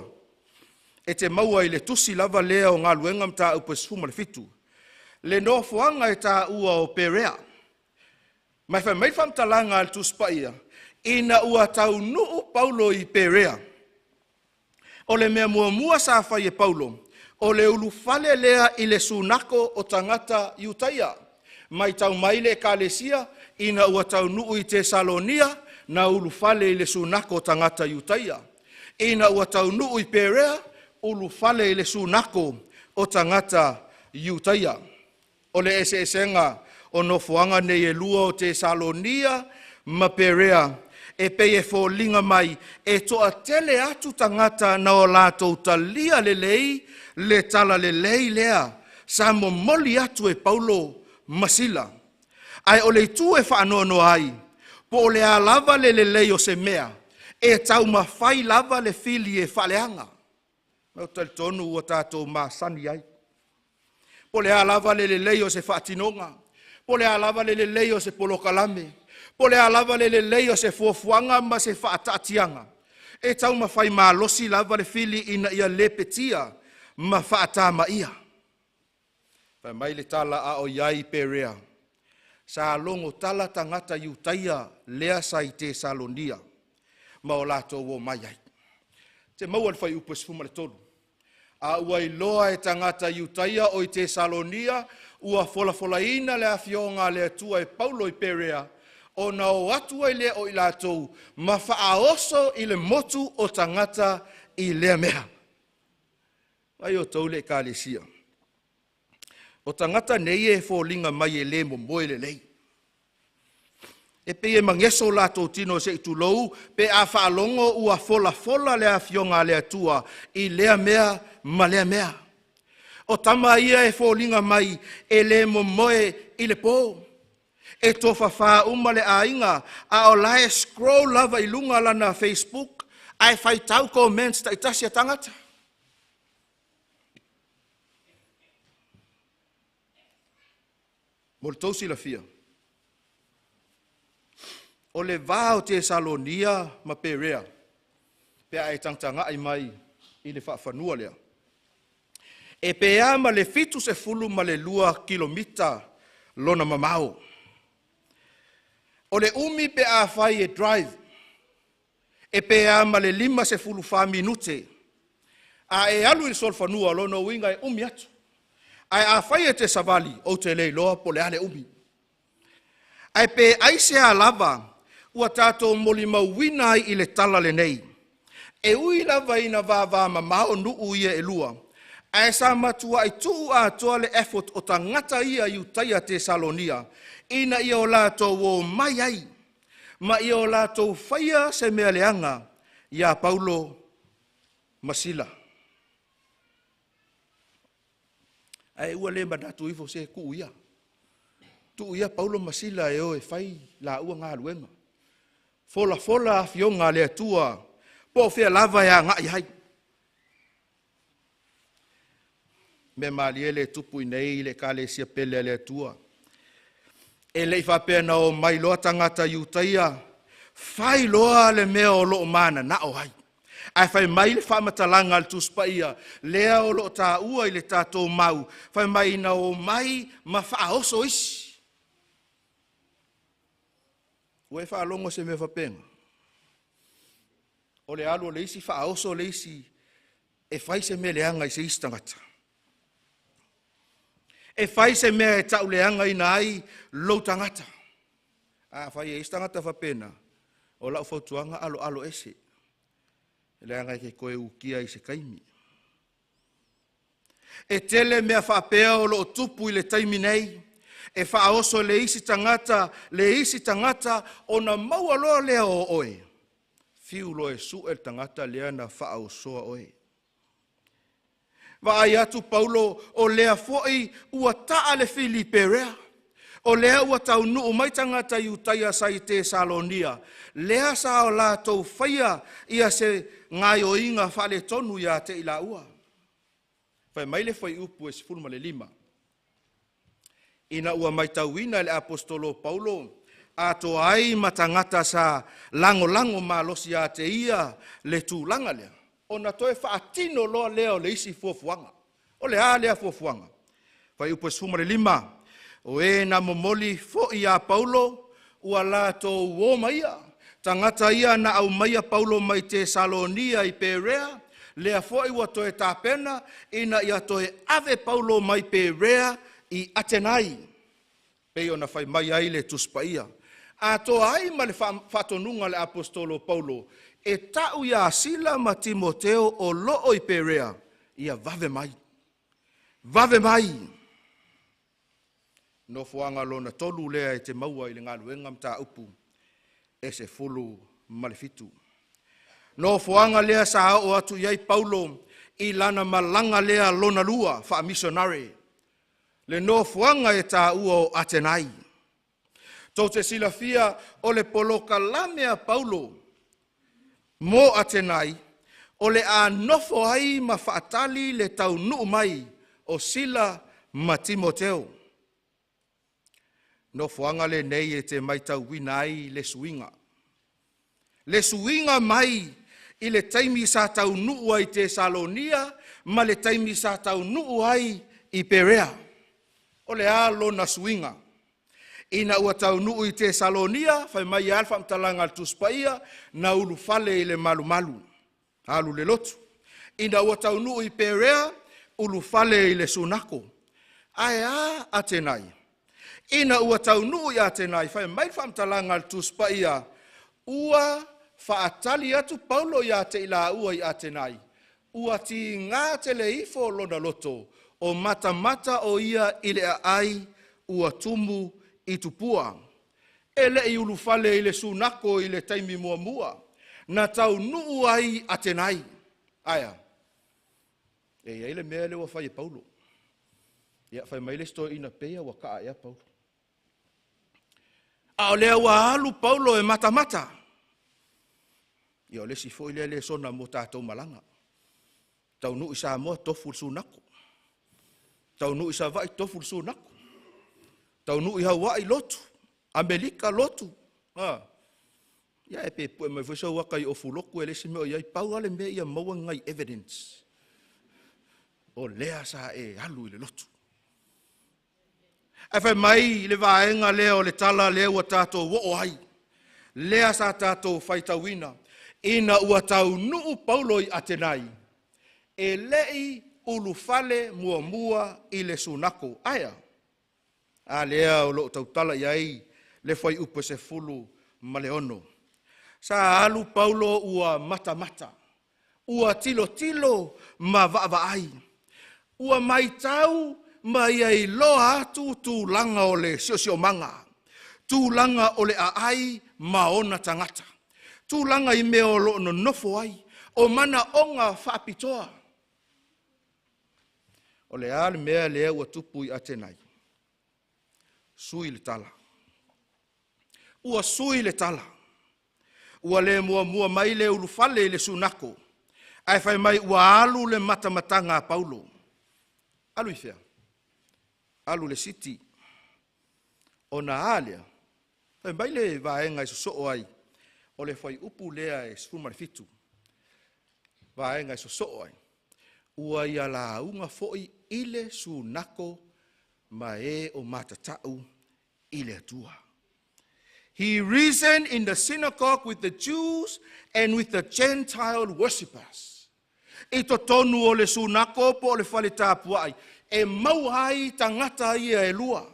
E te maua i le tusi lava lea o ngā luenga mta upe sfuma le fitu. Le no fuanga e tā ua o Perea. Mai whai mai whamtalanga al tuspaia, ina ua tau nuu Paulo i Perea. O le mea mua sa whai e Paulo, o le ulu fale lea i le sunako o tangata Iutaia. Mai tau mai le kalesia, ina ua tau nuu i Tesalonia, na ulu fale i le sunako o tangata Iutaia. Ina ua tau nuu i Perea, ulu fale i le sunako o tangata Iutaia. O le esenga o no fuanga nei e lua o Tesalonia ma Perea, e pei e fōlinga mai, e toa tele atu tangata na o lātou talia lelei, le tala lelei lea, sa momoli atu e Paulo Masila. Ai o le tu e whaanono ai, po o le a lava le lelei o se mea, e tau mawhai lava le fili e whaleanga. Mau tali tonu ua tātou māsani ai. Po le a lava le lelei o se whaatinonga, po le a lava le lelei o se polokalame, po le a lava le lelei o se fuafuanga ma se whaatatianga. E tau mawhai mālosi lava le fili ina ia lepetia ma whaatama ia. Pai mai le tala a o iai Perea. Sa longo tala tangata Iutaia lea sa i Tesalonia. Ma o lātou o mai ai. Te maua le whai upes fuma le tolu. A ua i loa e tangata Iutaia o i Tesalonia, ua fola le awhionga le atua e Paulo i Perea, o na o atua i lea o i lātou, ma whaaoso i le motu o tangata i lea mea. Ai o tau le kālesia. O tangata nei e fōlinga mai e le mo moe le lei. E pe e mangeso lātou tino se i tulou, pe a whaalongo ua fola le awhionga le atua i lea mea ma lea mea. O tama ia e fōlinga mai e le mo moe i le pō. E tofa wha le ainga, a o lae scroll lava i lunga lana Facebook, ai whai tau comments ta itasia tangata. Mo le tausi la fia. O le vā o Tesalonia ma Perea, pe ai tangtanga ai mai i le whaafanua lea. E pea ma le fitu se fulu ma le 2 kilomita lona mamao. O le umi pe a whai e drive. E pea ma le 5 se fulu 5 minute. A e alu i solfanua lona winga e umi atu. Ai a whai e te savali o te leiloa po le ale umi. Ai pe aise a lava ua tātou moli mauwina i le tala le nei. E ui lava ina vāvā mamao nuu ia e lua. Ai sa matua i tuu a toa le effort o tangata ia Iutaia Tesalonia. Ina ia o lātou o mai ai. Ma ia o lātou whaia se mea leanga ia Paulo Masila. Ai ua le manatu ifo se ku ia. Tu ia Paulo Masila e o e whai la ua ngā luenga. Fola a fionga le atua. Po fea lava ea ngai hai. Me malie le tupu i nei le kalesia pele le atua. E le whapena o mai loa tangata Iutaia. Whai loa le mea o loo mana na o hai. Ai whai mai le whamatalanga al tuspaia. Lea o loo tā ua i le tātou mau. Whai mai na o mai ma whaoso isi. Ue whaalongo se me whapenga. O le alu o le isi whaoso le isi. E whai se me leanga i se istangata. E whai se mea e tau leanga ina ai lo tangata. A whai e istangata whapena. O lau whautuanga alo ese. Le angai ke koe ukia I se kaimi. E tele mea whapea o lo tupu I le taimi nei. E whaoso le isi tangata o na maua loa lea o oe. Fiu lo e su el tangata lea na whaosoa oe. Vai atu Paulo o lea foi ua taa le Filipe rea. O lea ua tau nuu mai tangata Iutaia sai Tesalonia. Lea sa o la tau whaia ia se ngai o inga whale tonu ia te ila ua. Whai mai le whai upu e sifuruma le 5. Ina ua mai tauina le apostolo Paulo. Ato ai matangata sa lango malosi a te ia le tūlanga lea. O na toe whaatino loa leo le isi fuafuanga. O le a lea fuafuanga. Whai upu e sifuruma le 5. O e na momoli fo ia Paulo, ua la tō uoma ia. Tangata ia na au maia Paulo mai Tesalonia I Perea, lea fo ua toe tāpena, ina ia toe ave Paulo mai Perea I Atenai. Peo na whai mai ai le tuspaia. A tō ai ma le whatonunga le apostolo Paulo, e tau ia Sila ma Timoteo o loo I Perea, ia vave mai. Vave mai. No fuanga lona tolu lea e te maua I le ngaluenga mta upu e se fulu malefitu. No fuanga lea sa o atu iai Paulo I lana malanga lea lona lua wha missionary. Le no fuanga e ta ua o Atenai. Tau te silafia o le poloka lamea Paulo mo Atenai o le a nofo ai ma whaatali le tau nuu mai o Sila ma Timoteo. No fuanga le nei e te mai tau wina ai le suinga. Le suinga mai I le taimi sa tau nuu ai Tesalonia, ma le taimi sa tau nuu ai I Perea. O le alo na suinga. Ina ua tau nuu I Tesalonia, fai mai alfa mtalanga tuspaia, na ulu fale I le malu. Alu le lotu. Ina ua tau nuu I Perea, ulu fale I le sunako. Aia Atenai. Ina ua tau nuu I Atenai, fai mai whamtalanga tuspaia, ua whaatali atu Paulo ia te ila ua I Atenai. Ua ti ngā te le ifo lona loto, o mata o ia I le ai, ua tumu I tupua. E le I ulufale I le sunako I le taimi mua. Na tau nuu ai Atenai. Aya. E ia le mea le wa whai Paulo. Ia whai mai le sto ina pea wa kaa ia Paulo. A o lea wa alu Paulo e mata. Ia o le sifo I le sona mo tātou malanga. Tau nuu isa moa tofu sunako. Tau nuu isa vai tofu sunako. Tau nuu I Hawaii lotu. Amerika lotu. Ia e pe pue mai fwesa waka I ofuloku e lesi meo iai pau ale mea ia maua ngai evidence. O lea sa e alu I le lotu. E whai mai le vaenga lea o le tala lea ua tātou wo ai. Lea sa tātou whaitawina. Ina ua tau nuu Paulo I Atenai. E lei ulufale mua I le sunako. Aya. A lea o lo tautala iai le whai upe se fulu maleono. Sa alu Paulo ua mata. Ua tilo ma vaai. Ua mai tau ma iai loa atu tūlanga o le sio manga. Tūlanga o le aai maona tangata. Tūlanga I mea o lo no nofo ai. O mana onga whaapitoa. O le ale mea lea ua tupu I Atenai. Sui le tala. Ua sui le tala. Ua le mua mai le ulufale le sunako. Ai whai mai ua alu le matamatanga Paulo. Alu I fea. Alu le siti. O na alea. Whai mai le vaenga I so ai. O le whai upu lea e sfumarifitu. Vaenga I so ai. Ua ia la unga foi ile sunako ma e o matatau ile atua. He reasoned in the synagogue with the Jews and with the Gentile worshippers. I to tonu o le sunako po o le whale tāpuai. E mau hai tangata ia e lua.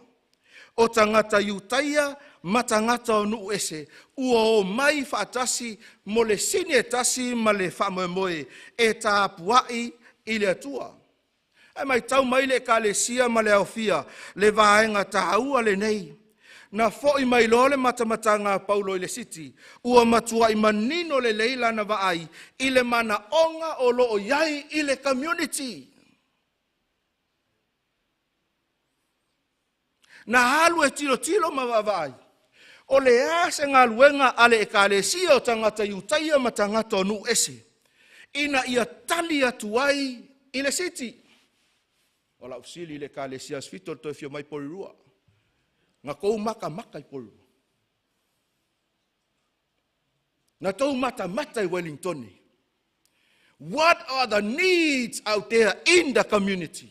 O tangata Iutaia matangata o nuu ese, ua o mai whaatasi mo le sini e tasi ma le whamoemoe e tā puai i le atua. Ai mai tau mai le ekalesia ma le aofia, le vaenga tahaua le nei. Na fo'i mai lole matamatanga Paulo i le siti, ua matua i manino le leila na vaai, i le mana onga o loo iai i le community. Na halu e tilo ma vaai, o le ase ngā luenga ale ekalesia o tangata iutaia ma tangata o nuu ese, ina ia tali atuai i le siti. O la usili le ekalesia sfito to fio mai porirua. Nga kou maka i polu. Nga tou mata i Wellington. What are the needs out there in the community?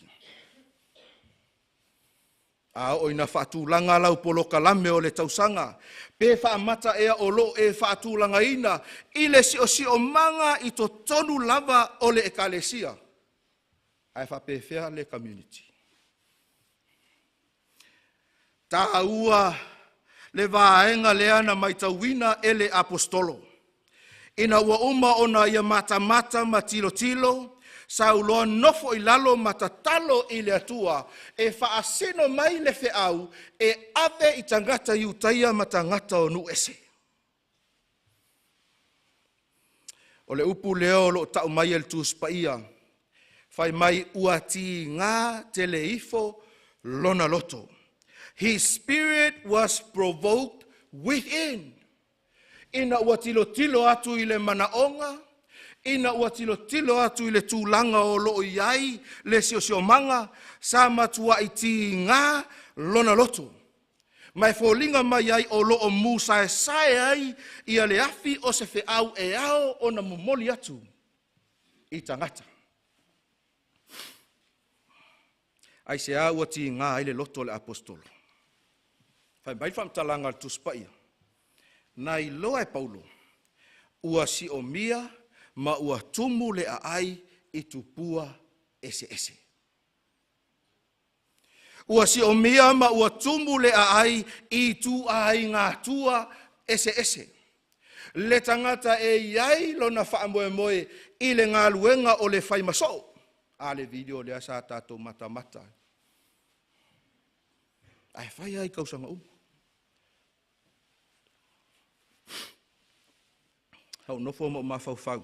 O ina whaatulanga lau polo kalame o le tausanga. Pe whaamata ea o lo e whaatulanga ina. Ile si o manga i to tonu lava o le ekalesia. Ai whapewhea le community. Tā ua le vaenga leana mai tauina ele apostolo. Ina ua uma ona ia mata ma tilo, sa uloa nofo i lalo matatalo i le atua, e whaasino mai le whiau, e ave i tangata iutaia ma tangata o nu ese. O le upu leo lo tau mai el tūspaia, whai mai ua ti ngā teleifo lona loto. His spirit was provoked within. Ina ua tilo atu i le manaonga, ina ua tilo atu i le tūlanga o loo iai, le sio manga, sa matua i ti ngā lona loto. Mai fōlinga mai ai o loo mu sae ai, ia le afi o se whiau e ao o na mumoli atu i tangata. Ai se au ati ngā i le loto le apostolo. Fai mai whamtalanga tu spaia. Nai loa e Paulo, ua si o mia ma ua tumu le ai i tupua ese. Ua si o mia ma ua tumu le ai i tu ai ngā tua ese. Le tangata e iai lona whaamoe i le ngā luenga o le whai maso. A le video le asa tātou mata. Ai whai ai kausanga Hau nofo mo mawhauwhau.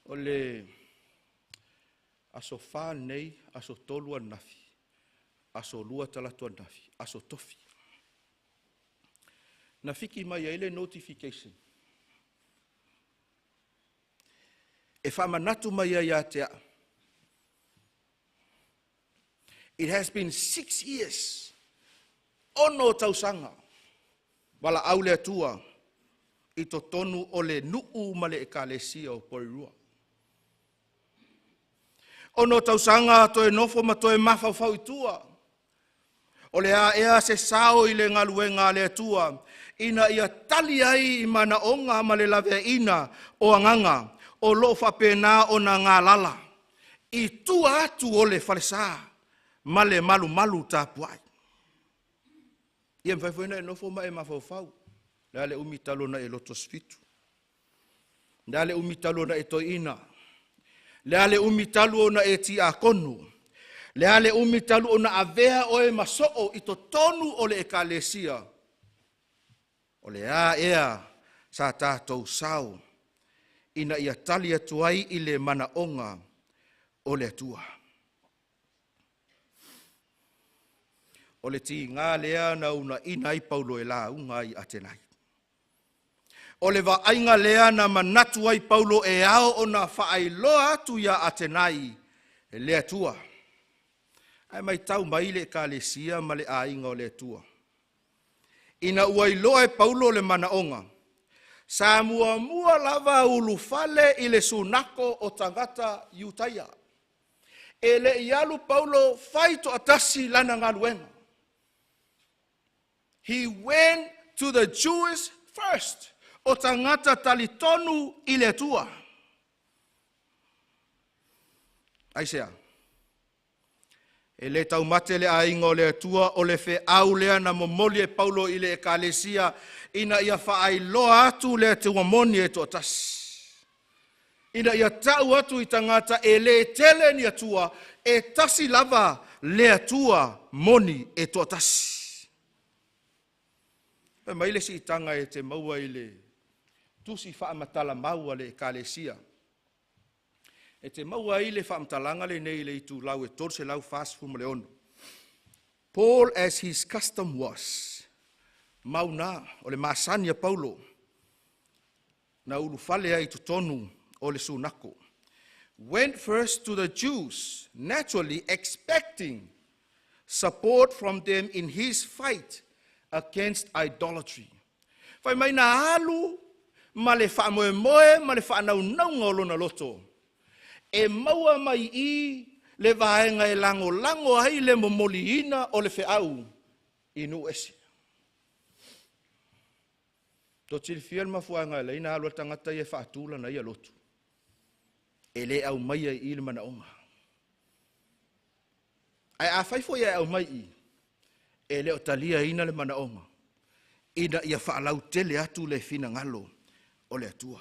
O le aso wha nei, aso tolua nafi, aso lua talatua nafi, aso tofi. Na fiki mai ele notification. E whamanatu mai a te a. It has been 6 years. Ono tausanga. Wala aule atua. I to tonu o le nuu ma le ekalesia o porirua. Ono tausanga to e nofo ma to e mawhauwhau i tua. O le a ea se sao i le ngaluenga le atua. Ina ia tali ai i mana onga ma le lave ina o anganga. O lo whapena o na ngā lala. I tua atu o le whalesa. Ma le malu tāpuai. Ia mwhaifuena e nofo ma e mawhauwhau. Lea le umitalo na e loto sfitu. Lea le umitalo na e toina. Lea le umitalo na e ti a konu. Lea le umitalo na avea o e masoo i to tonu o le ekalesia. O le a ea sa tātou sau. Ina ia tali atuai i le manaonga o le atua. O le ti ngā lea na una ina i Paulo e la unga i atenai. O le vaainga lea na manatu ai Paulo e ao o na whaailoa atu ia atenai e lea tua. Ai mai tau mai le ekalesia ma le ainga o lea tua. Ina ua iloa e Paulo le manaonga. Sa mua lava ulufale i le sunako o tangata iutaia. E le ialu Paulo faito atasi lana ngaluenga. He went to the Jews first. O tangata talitonu i le tua. Aisea. E le tau mate le ainga o le atua o le fe au lea na momoli e Paulo i le ekalesia ina ia whaai loa atu le te wamoni e toa tasi. Ina ia tau atu i tangata e le tele ni atua e tasi lava le atua moni e toa tasi. E maile si itanga e te maua i le tusi whaamatala maua le ekalesia. E te maua i le whaamtalanga le nei le itu lau e torse lau fast fumo le ono. Paul, as his custom was, mauna o le masania Paulo, na ulu fale ai tutonu o le sunako, went first to the Jews, naturally expecting support from them in his fight against idolatry. Whai mai na alu, ma le whaamoe ma le whaanau o lona loto. E maua mai i le vaenga e lango ai le momoliina o le feau inu esi. To tiri fiel mafuanga le ina alua tangata i e whaatula na ia lotu. E le au mai i le manaonga. Ai a whaifo ia au mai i. E le o talia ina le manaonga. Ina ia whaalau tele atu le fina ngalo o le atua.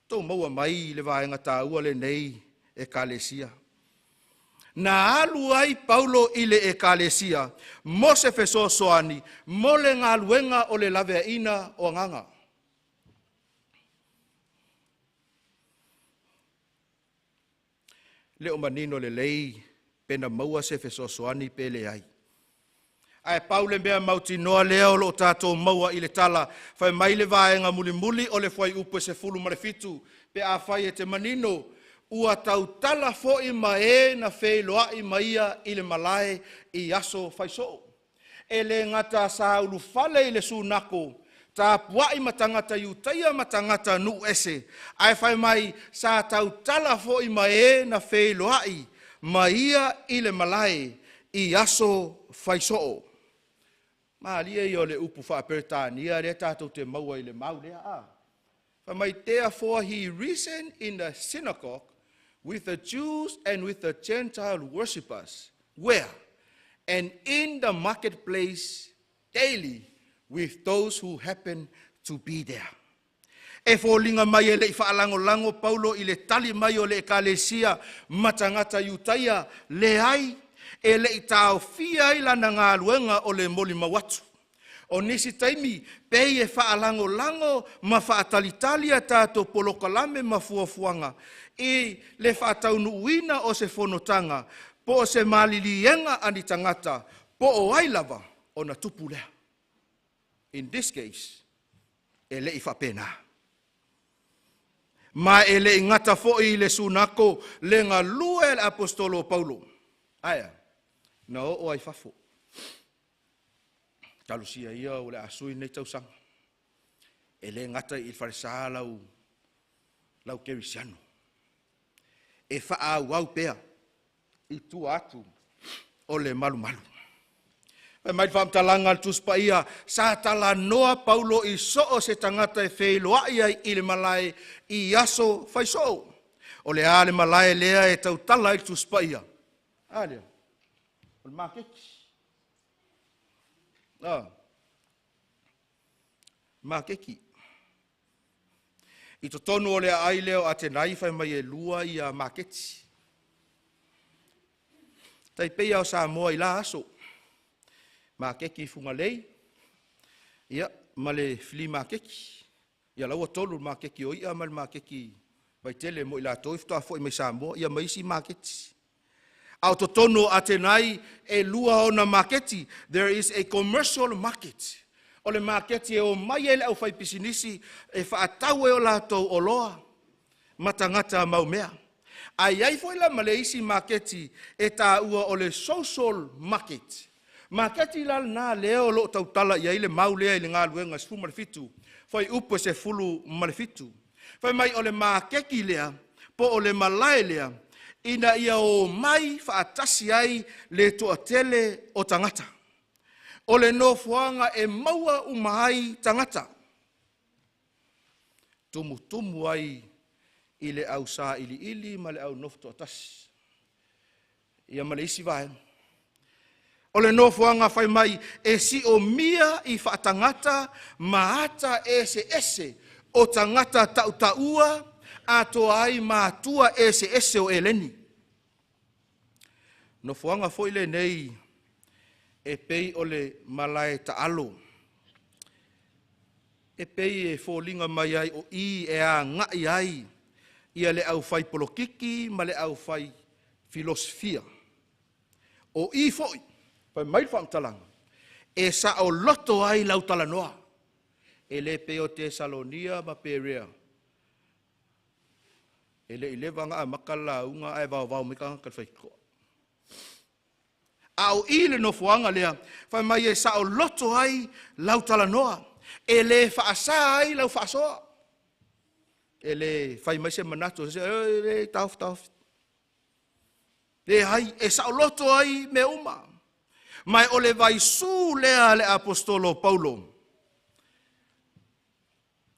Tau maua mai le vaenga tāua le nei e kalesia. Na alu ai Paulo i le e kalesia, mo se feso soani, mo le ngā luenga o le lavea ina o nganga. Le o manino le lei, pena maua se feso soani pe le ai. Ai Paule mea mauti noa leo lo tātou maua i le tala, whai mai le vaenga muli o le whai upe se fulu marefitu, pe a whai e te manino, ua tau tala fo i mae na whei loa i maia i le malae i aso whai so. E le ngata sa ulu fale i le sunako, ta pua i matangata iutaia matangata nu ese, ai whai mai sa tau tala fo i mae na whei loa i maia i le malae i aso whai so. Maalia i o le upu whaaperetania, rea tātou te maua i le mau lea a. Whamai, therefore he reasoned in the synagogue with the Jews and with the Gentile worshippers, where? And in the marketplace daily with those who happen to be there. E fōlinga mai e le whaalango Paulo i le tali mai o le ekalesia matangata iutaia le ai, e le tau fia i lana ngā luenga o le moli mawatu. O nisi taimi, pei e whaalango ma whaatalitali tātou polokalame ma fuafuanga. I le whaataunu uina o se whanotanga, po o se malilienga ani tangata, po o ailava o na tupu lea. In this case, e le i whapena. Ma e le ingata fo i le sunako, le ngā lua e le apostolo Paulo. Aia. Na o ai fafo. Talusia ia o le asui nei tausanga. E le ngata i wharesaa lau kerisiano. E wha au pea i tu atu o le malu. E mai whamtalanga al tuspa ia sa tala noa Paulo i soo se tangata e wheiloa ia i le malae i aso whaiso. O le a le malae lea e tau tala i tuspa ia. Alea. O le makeki. Makeki. I to tonu o le ai leo a te naiwhai mai e lua i a maketi. Tai pei au sa moa i la aso. Makeki funga lei. Ia, ma le fili makeki. Ia laua tolu makeki o ia ma le makeki. Vai tele mo i la toiftoa fo i mai sa moa. Ia maisi maketi. Au to tono atenai e lua ona marketi. There is a commercial market. O le marketi e o mai ele au fai pisinisi e whaatau e o lātou o loa. Matangata maumea. Ai foi la maleisi marketi e tā ua o le social market. Marketi la na leo lo tautala ia ile mau lea ile ngā luenga sifu malefitu. Fai upo se fulu malefitu. Fai mai o le marketi lea, po o le malae lea, ina ia o mai whaatasi ai le toatele o tangata. O le nofuanga e maua umahai tangata. Tumu ai i le au sa ili ma le au nofu toatasi. ia maleisi vai. O le nofoanga whai mai e si o mia i whaatangata maata ese o tangata tautaua a toa ai mātua ese o eleni. Nofoanga foi le nei e pei o le malae taalo. E pei e fōlinga mai ai o i e a ngai ai ia le au whai polokiki ma le au whai filosofia. O i foi, pai mai whaamtalanga, e sa o loto ai lau talanoa. E le peo Tesalonia ma Perea. E le ilevanga a makala unga ai vau mika kalwhaikoa. Au i le nofuanga lea, whai mai e sa o loto ai lau talanoa. E le whaasa ai lau whaasoa. E le whai mai se manato, se e tauf. Le hai, e sa o loto ai me uma. Mai o le vai su lea le apostolo Paulo.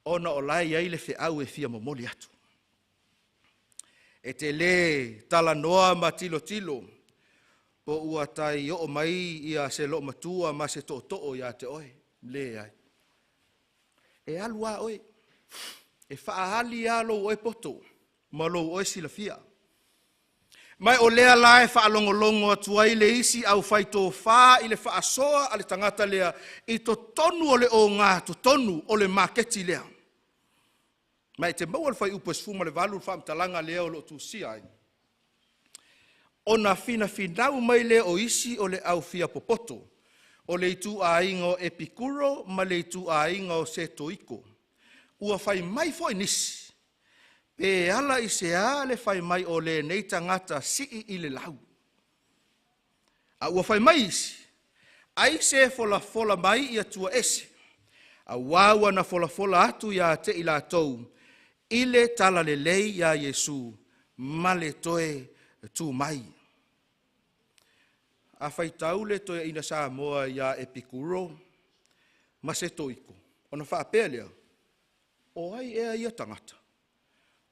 Ona o lai ai le whiau e fia momoli atu. E te le talanoa ma tilo. Po ua tai o mai ia se lo matua ma se to'o ia te oe. Le ai. E alua oe. E whaahali a lo oe poto. Ma lo oe silafia. Mai o lea lae whaalongolongo atu ai le isi au whaito wha i le whaasoa a le tangata lea i to tonu o le o ngā to tonu o le maketi lea. Mai te mau al whai upes fuma le valu whaamtalanga lea o lo tu si ai. O na finau mai lea o isi o le au fia popoto. O le itu a ingo Epikuro ma le itu a ingo Setoiko. Ua whai mai foi nisi. E ala i se a le whai mai o le nei tangata sii i le lau. A ua whai mai isi. Ai se fola mai i atua ese. A wawa na fola atu ia te i la tau. I le tala le lei ia Yesu. Ma le toe tu mai. A whai tau le toe ina sa moa ia Epikuro. Ma se toiko. Ona wha apelea. O ai ea ia tangata.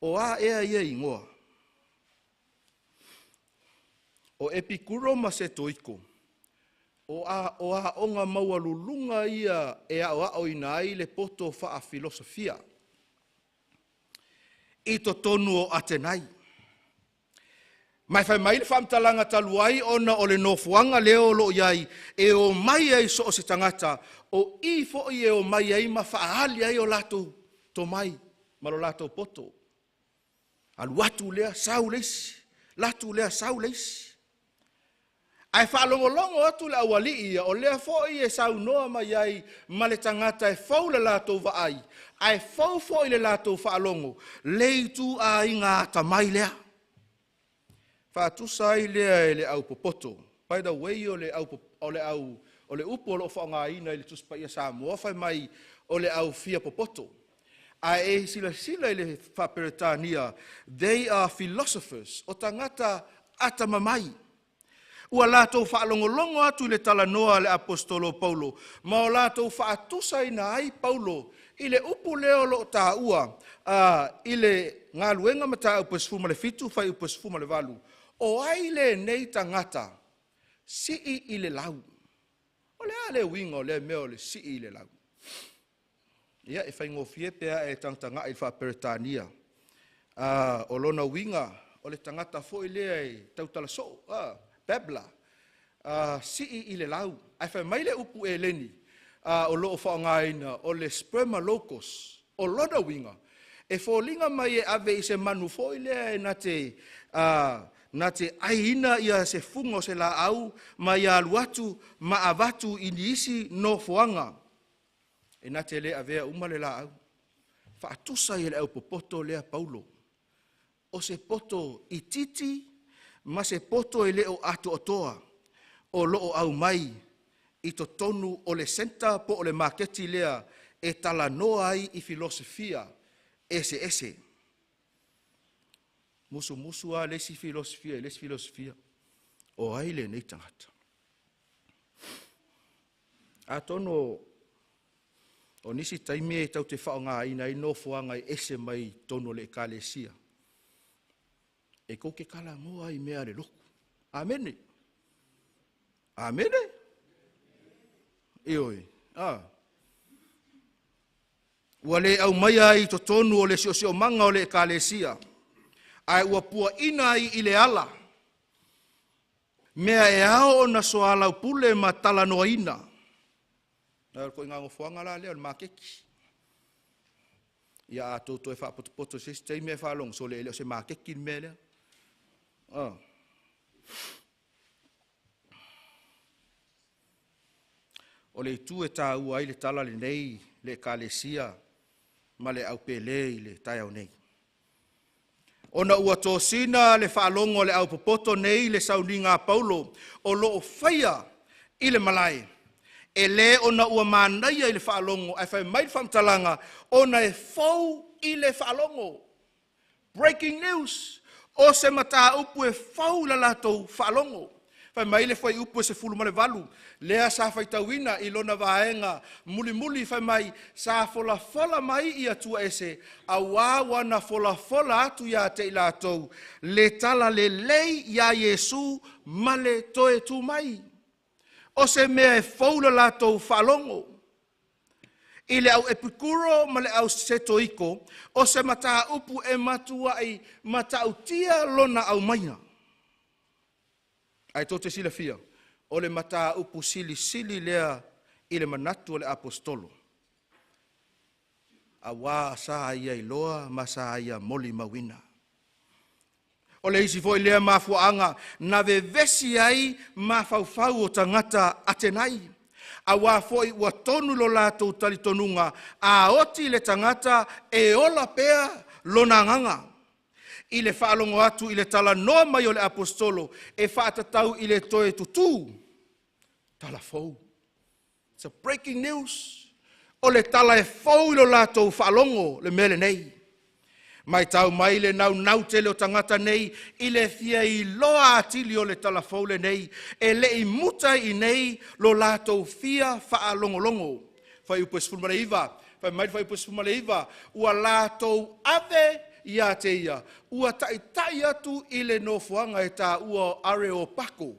O a ea ia ingoa. O Epikuro ma se toiko. O a onga maua lulunga ia e a ina ai le poto wha a filosofia. I to tonu o Atenai. Mai whai mai le whaamtalanga taluai ona o le nofuanga leo lo iai e o mai ai so o se tangata o i fo i e o mai ai ma whaahali ai o lato to mai ma lo lato poto. Alu atu lea sau leisi. Latu lea sau leisi. Ai whaalongolongo atu le awali ia o lea fo i e sau noa mai ai ma le tangata e fau le lato vaai. Ai fau fo i le lato whaalongo. Leitu a inga tamai lea. Whaatusa ai lea e le au popoto. By the way o le upo o lo whaonga ina i le tuspa ia Samoa whai mai o le au fia popoto. A e sila i le whaperetania, they are philosophers, o tangata ata mamai. Ua lātou whaalongolongo atu le talanoa le apostolo Paulo, ma o lātou whaatusa ina ai Paulo, i le upu leo lo tā ua, i le ngā luenga mata upes fuma le fitu, whai upes fuma le valu. O ai le nei tangata, i le lau. O le a le wingo le meo le i le lau. Ia e whai ngofie pea e tangtanga i whaperetania. O lona winga, o le tangata fo i lea e tautala so, Babla. I le lau. Ai whai mai le upu e leni, o loo whaongaina, o le spermalocos, o lona winga. E fōlinga mai e ave i se manu fo i lea e na te aina ia se fungo se la au, ma ia aluatu, ma avatu i niisi no fuanga. E na te lea vea umale la au. Whaatusa i le au popoto lea Paulo. O se poto i titi, ma se poto i leo atu o toa. O loo au mai, i to tonu o le senta po o le maketi lea, e tala noa ai i filosofia, ese. Musu a lesi filosofia. O ai le nei tangata. A tono o nisi taimi e tau te whaonga ina i no fuanga i ese mai tono le kalesia. E ko ke kala ngoa i mea le loku. Amene. Amene. Ioi. Wale au mai ai to tonu o le sio manga o le ekalesia. Ai ua pua ina i le ala. Mea e ao na soala pule ma tala noa ina. Na ko inga ngofuanga la le ma keki. Ia to e fa poto sistei me fa long so le se ma keki me le. O le tu e tā ua i le tala le nei, le kalesia, ma le au pele i le tai au nei. Ona ua tōsina le whaalongo le au popoto nei le sauninga Paulo, o loo whaia i le malai. E le ona ua mānaia i le whaalongo, ai whai mai whamtalanga, ona e fau i le whaalongo. Breaking news, o se mata upu e fau la latou whaalongo. Whai mai le whai upu e se fulu male valu. Lea sa whai tauina i lona vaenga muli whai mai sa fola mai i atua ese a wawana fola atu ia te i latou le tala le lei ia Yesu male toe tu mai. O se mea e faula latou whalongo. I le au epikuro ma le au setoiko o se mata upu e matua i mata utia lona au maina. Ai tō te sila fia, o le mata upu sili lea i le manatu o le apostolo. A wā sa ia i loa, ma sa ia moli mawina. O le isi foi lea mafuanga, na vevesi ai mafau o tangata atenai. A wā foi ua tonu lo latou talitonunga, a oti le tangata e ola pea lona nganga. I le whaalongo atu i le tala noa mai o le apostolo e whaatatau i le toe tutu. Tala fau. It's a breaking news. O le tala e fau i lo latou whaalongo le mele nei. Mai tau mai le nau te leo tangata nei i le fia i loa atili o le tala fau le nei e le i muta i nei lo latou fia whaalongolongo. Whai upo esfumale iwa. Whai mai whai upo esfumale iwa. Ua latou ave ia te ia, ua tai atu i le nofuanga e tā ua Areopako,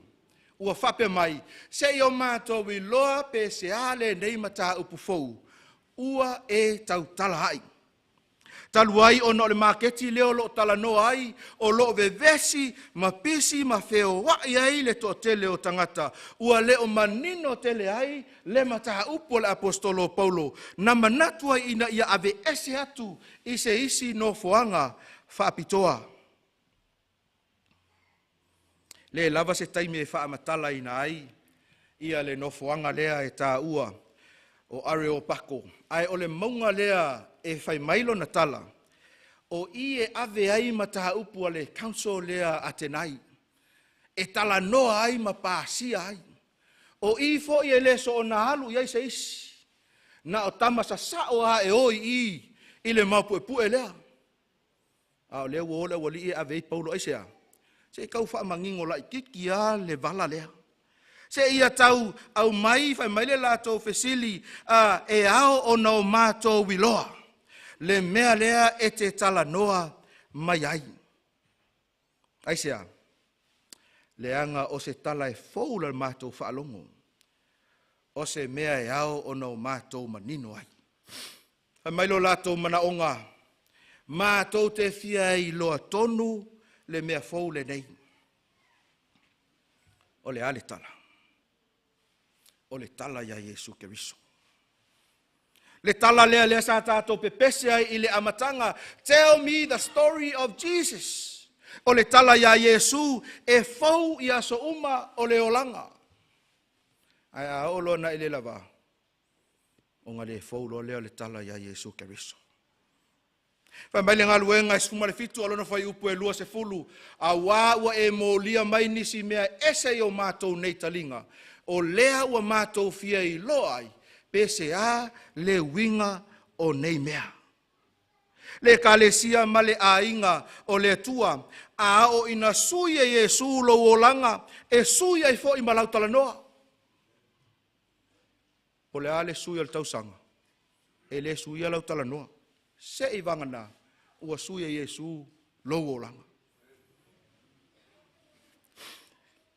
ua whape mai, se i o mātou i loa pe se ale nei mata upu fou, ua e tau tala ai. Talu ai o no le maketi leo lo tala no ai, o lo vevesi, ma pisi, ma feo wai ai le to tele o tangata, ua leo manino tele ai, le mata upo le apostolo Paulo, na manatua ina ia ave ese atu, ise isi no foanga, whaapitoa. Le lava se taime e whaamatala ina ai, ia le no foanga lea e tā ua, o Areopako, ai o le maunga lea e whai mailo na tala, o i e ave ai ma taha upu ale council lea atenai, e tala noa ai ma pāsia ai, o i fo i e leso o na halu iai se isi, na o tamasa sao a e oi i le maupu e pu e lea, a o lea ua ole wali e ave i Paulo ai sea, se kau wha mangingo la i kiki a le vala lea, se ia tau au mai fai mai le lato fesili e ao o nao mato wiloa. Le mea lea e te tala noa mai ai. Ai sea, le anga o se tala e fou la mato whaalongo. O se mea e ao o nao mato manino ai. Fai mai lo lato mana onga. Mato te fia i loa tonu le mea fou le nei. O le ale tala. O le tala ya Yesu Keriso. Le tala lea sa tātou pepese ai i le amatanga. Tell me the story of Jesus. O le tala ya Yesu e fau i aso uma o le olanga. Ai a olo na i le lava. O nga le fau lo lea le tala ya Yesu Keriso. Whai mai le ngaluenga e sfuma le fitu alona whai upu e lua se fulu. A wā ua e mo lia mai nisi mea ese i o mātou nei talinga. O lea ua mātou fia i loai, pese a le winga o nei mea. Le kalesia ma le ainga o le tua, a o ina suia Yesu lo olanga, e suia i fo i malau talanoa. O le a le suia le tausanga, e le suia lau talanoa. Se i vangana, ua suia Yesu lo olanga.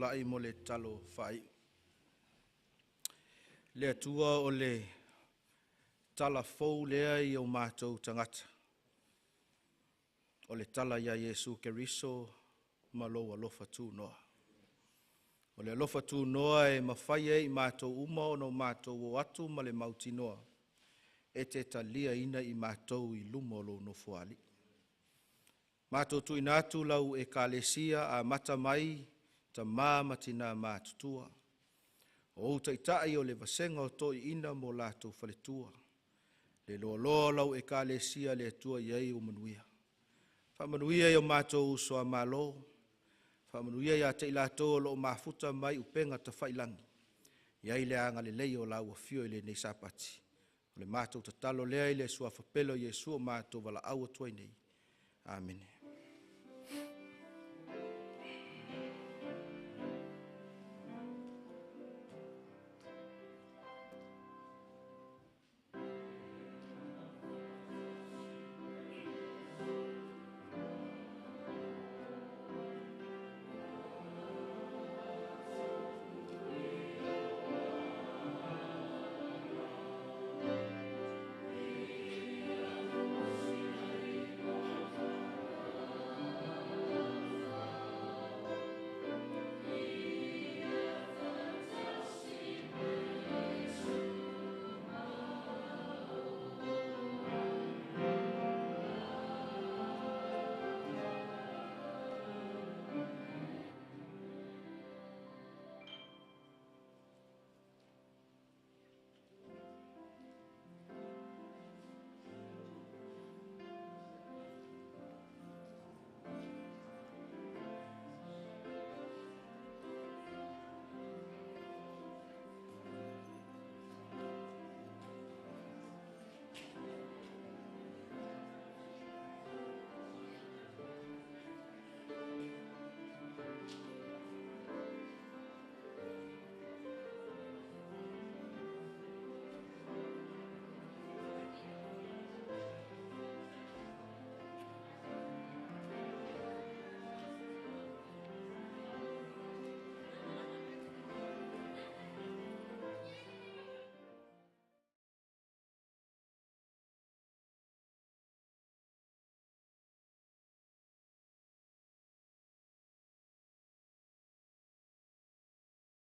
tulai mo le talo fai. Le atua o le tala fou lea i o mātou tangata. O le tala ia Yesu Keriso ma lo alofa tu noa. O le alofa tu noa e mawhai e i mātou uma o no mātou o atu ma le mauti noa. E te talia ina i mātou i lumolo no fuali. Mātou tu inatu lau e kālesia a mata mai ta māmatina mātutua. O uta itai o le vasenga o toi ina mo lātou whaletua. Le loa lau e kālesia le atua iei o manuia. Whamanuia i o mātou soa mālo. Whamanuia i a te ilātou lo mafuta mai upenga ta whailangi. Iei le anga le lei o lau a fio i le nei sapati. O le mātou ta talo lea i le sua whapelo Jesu o mātou wala aua tuai nei. Amen.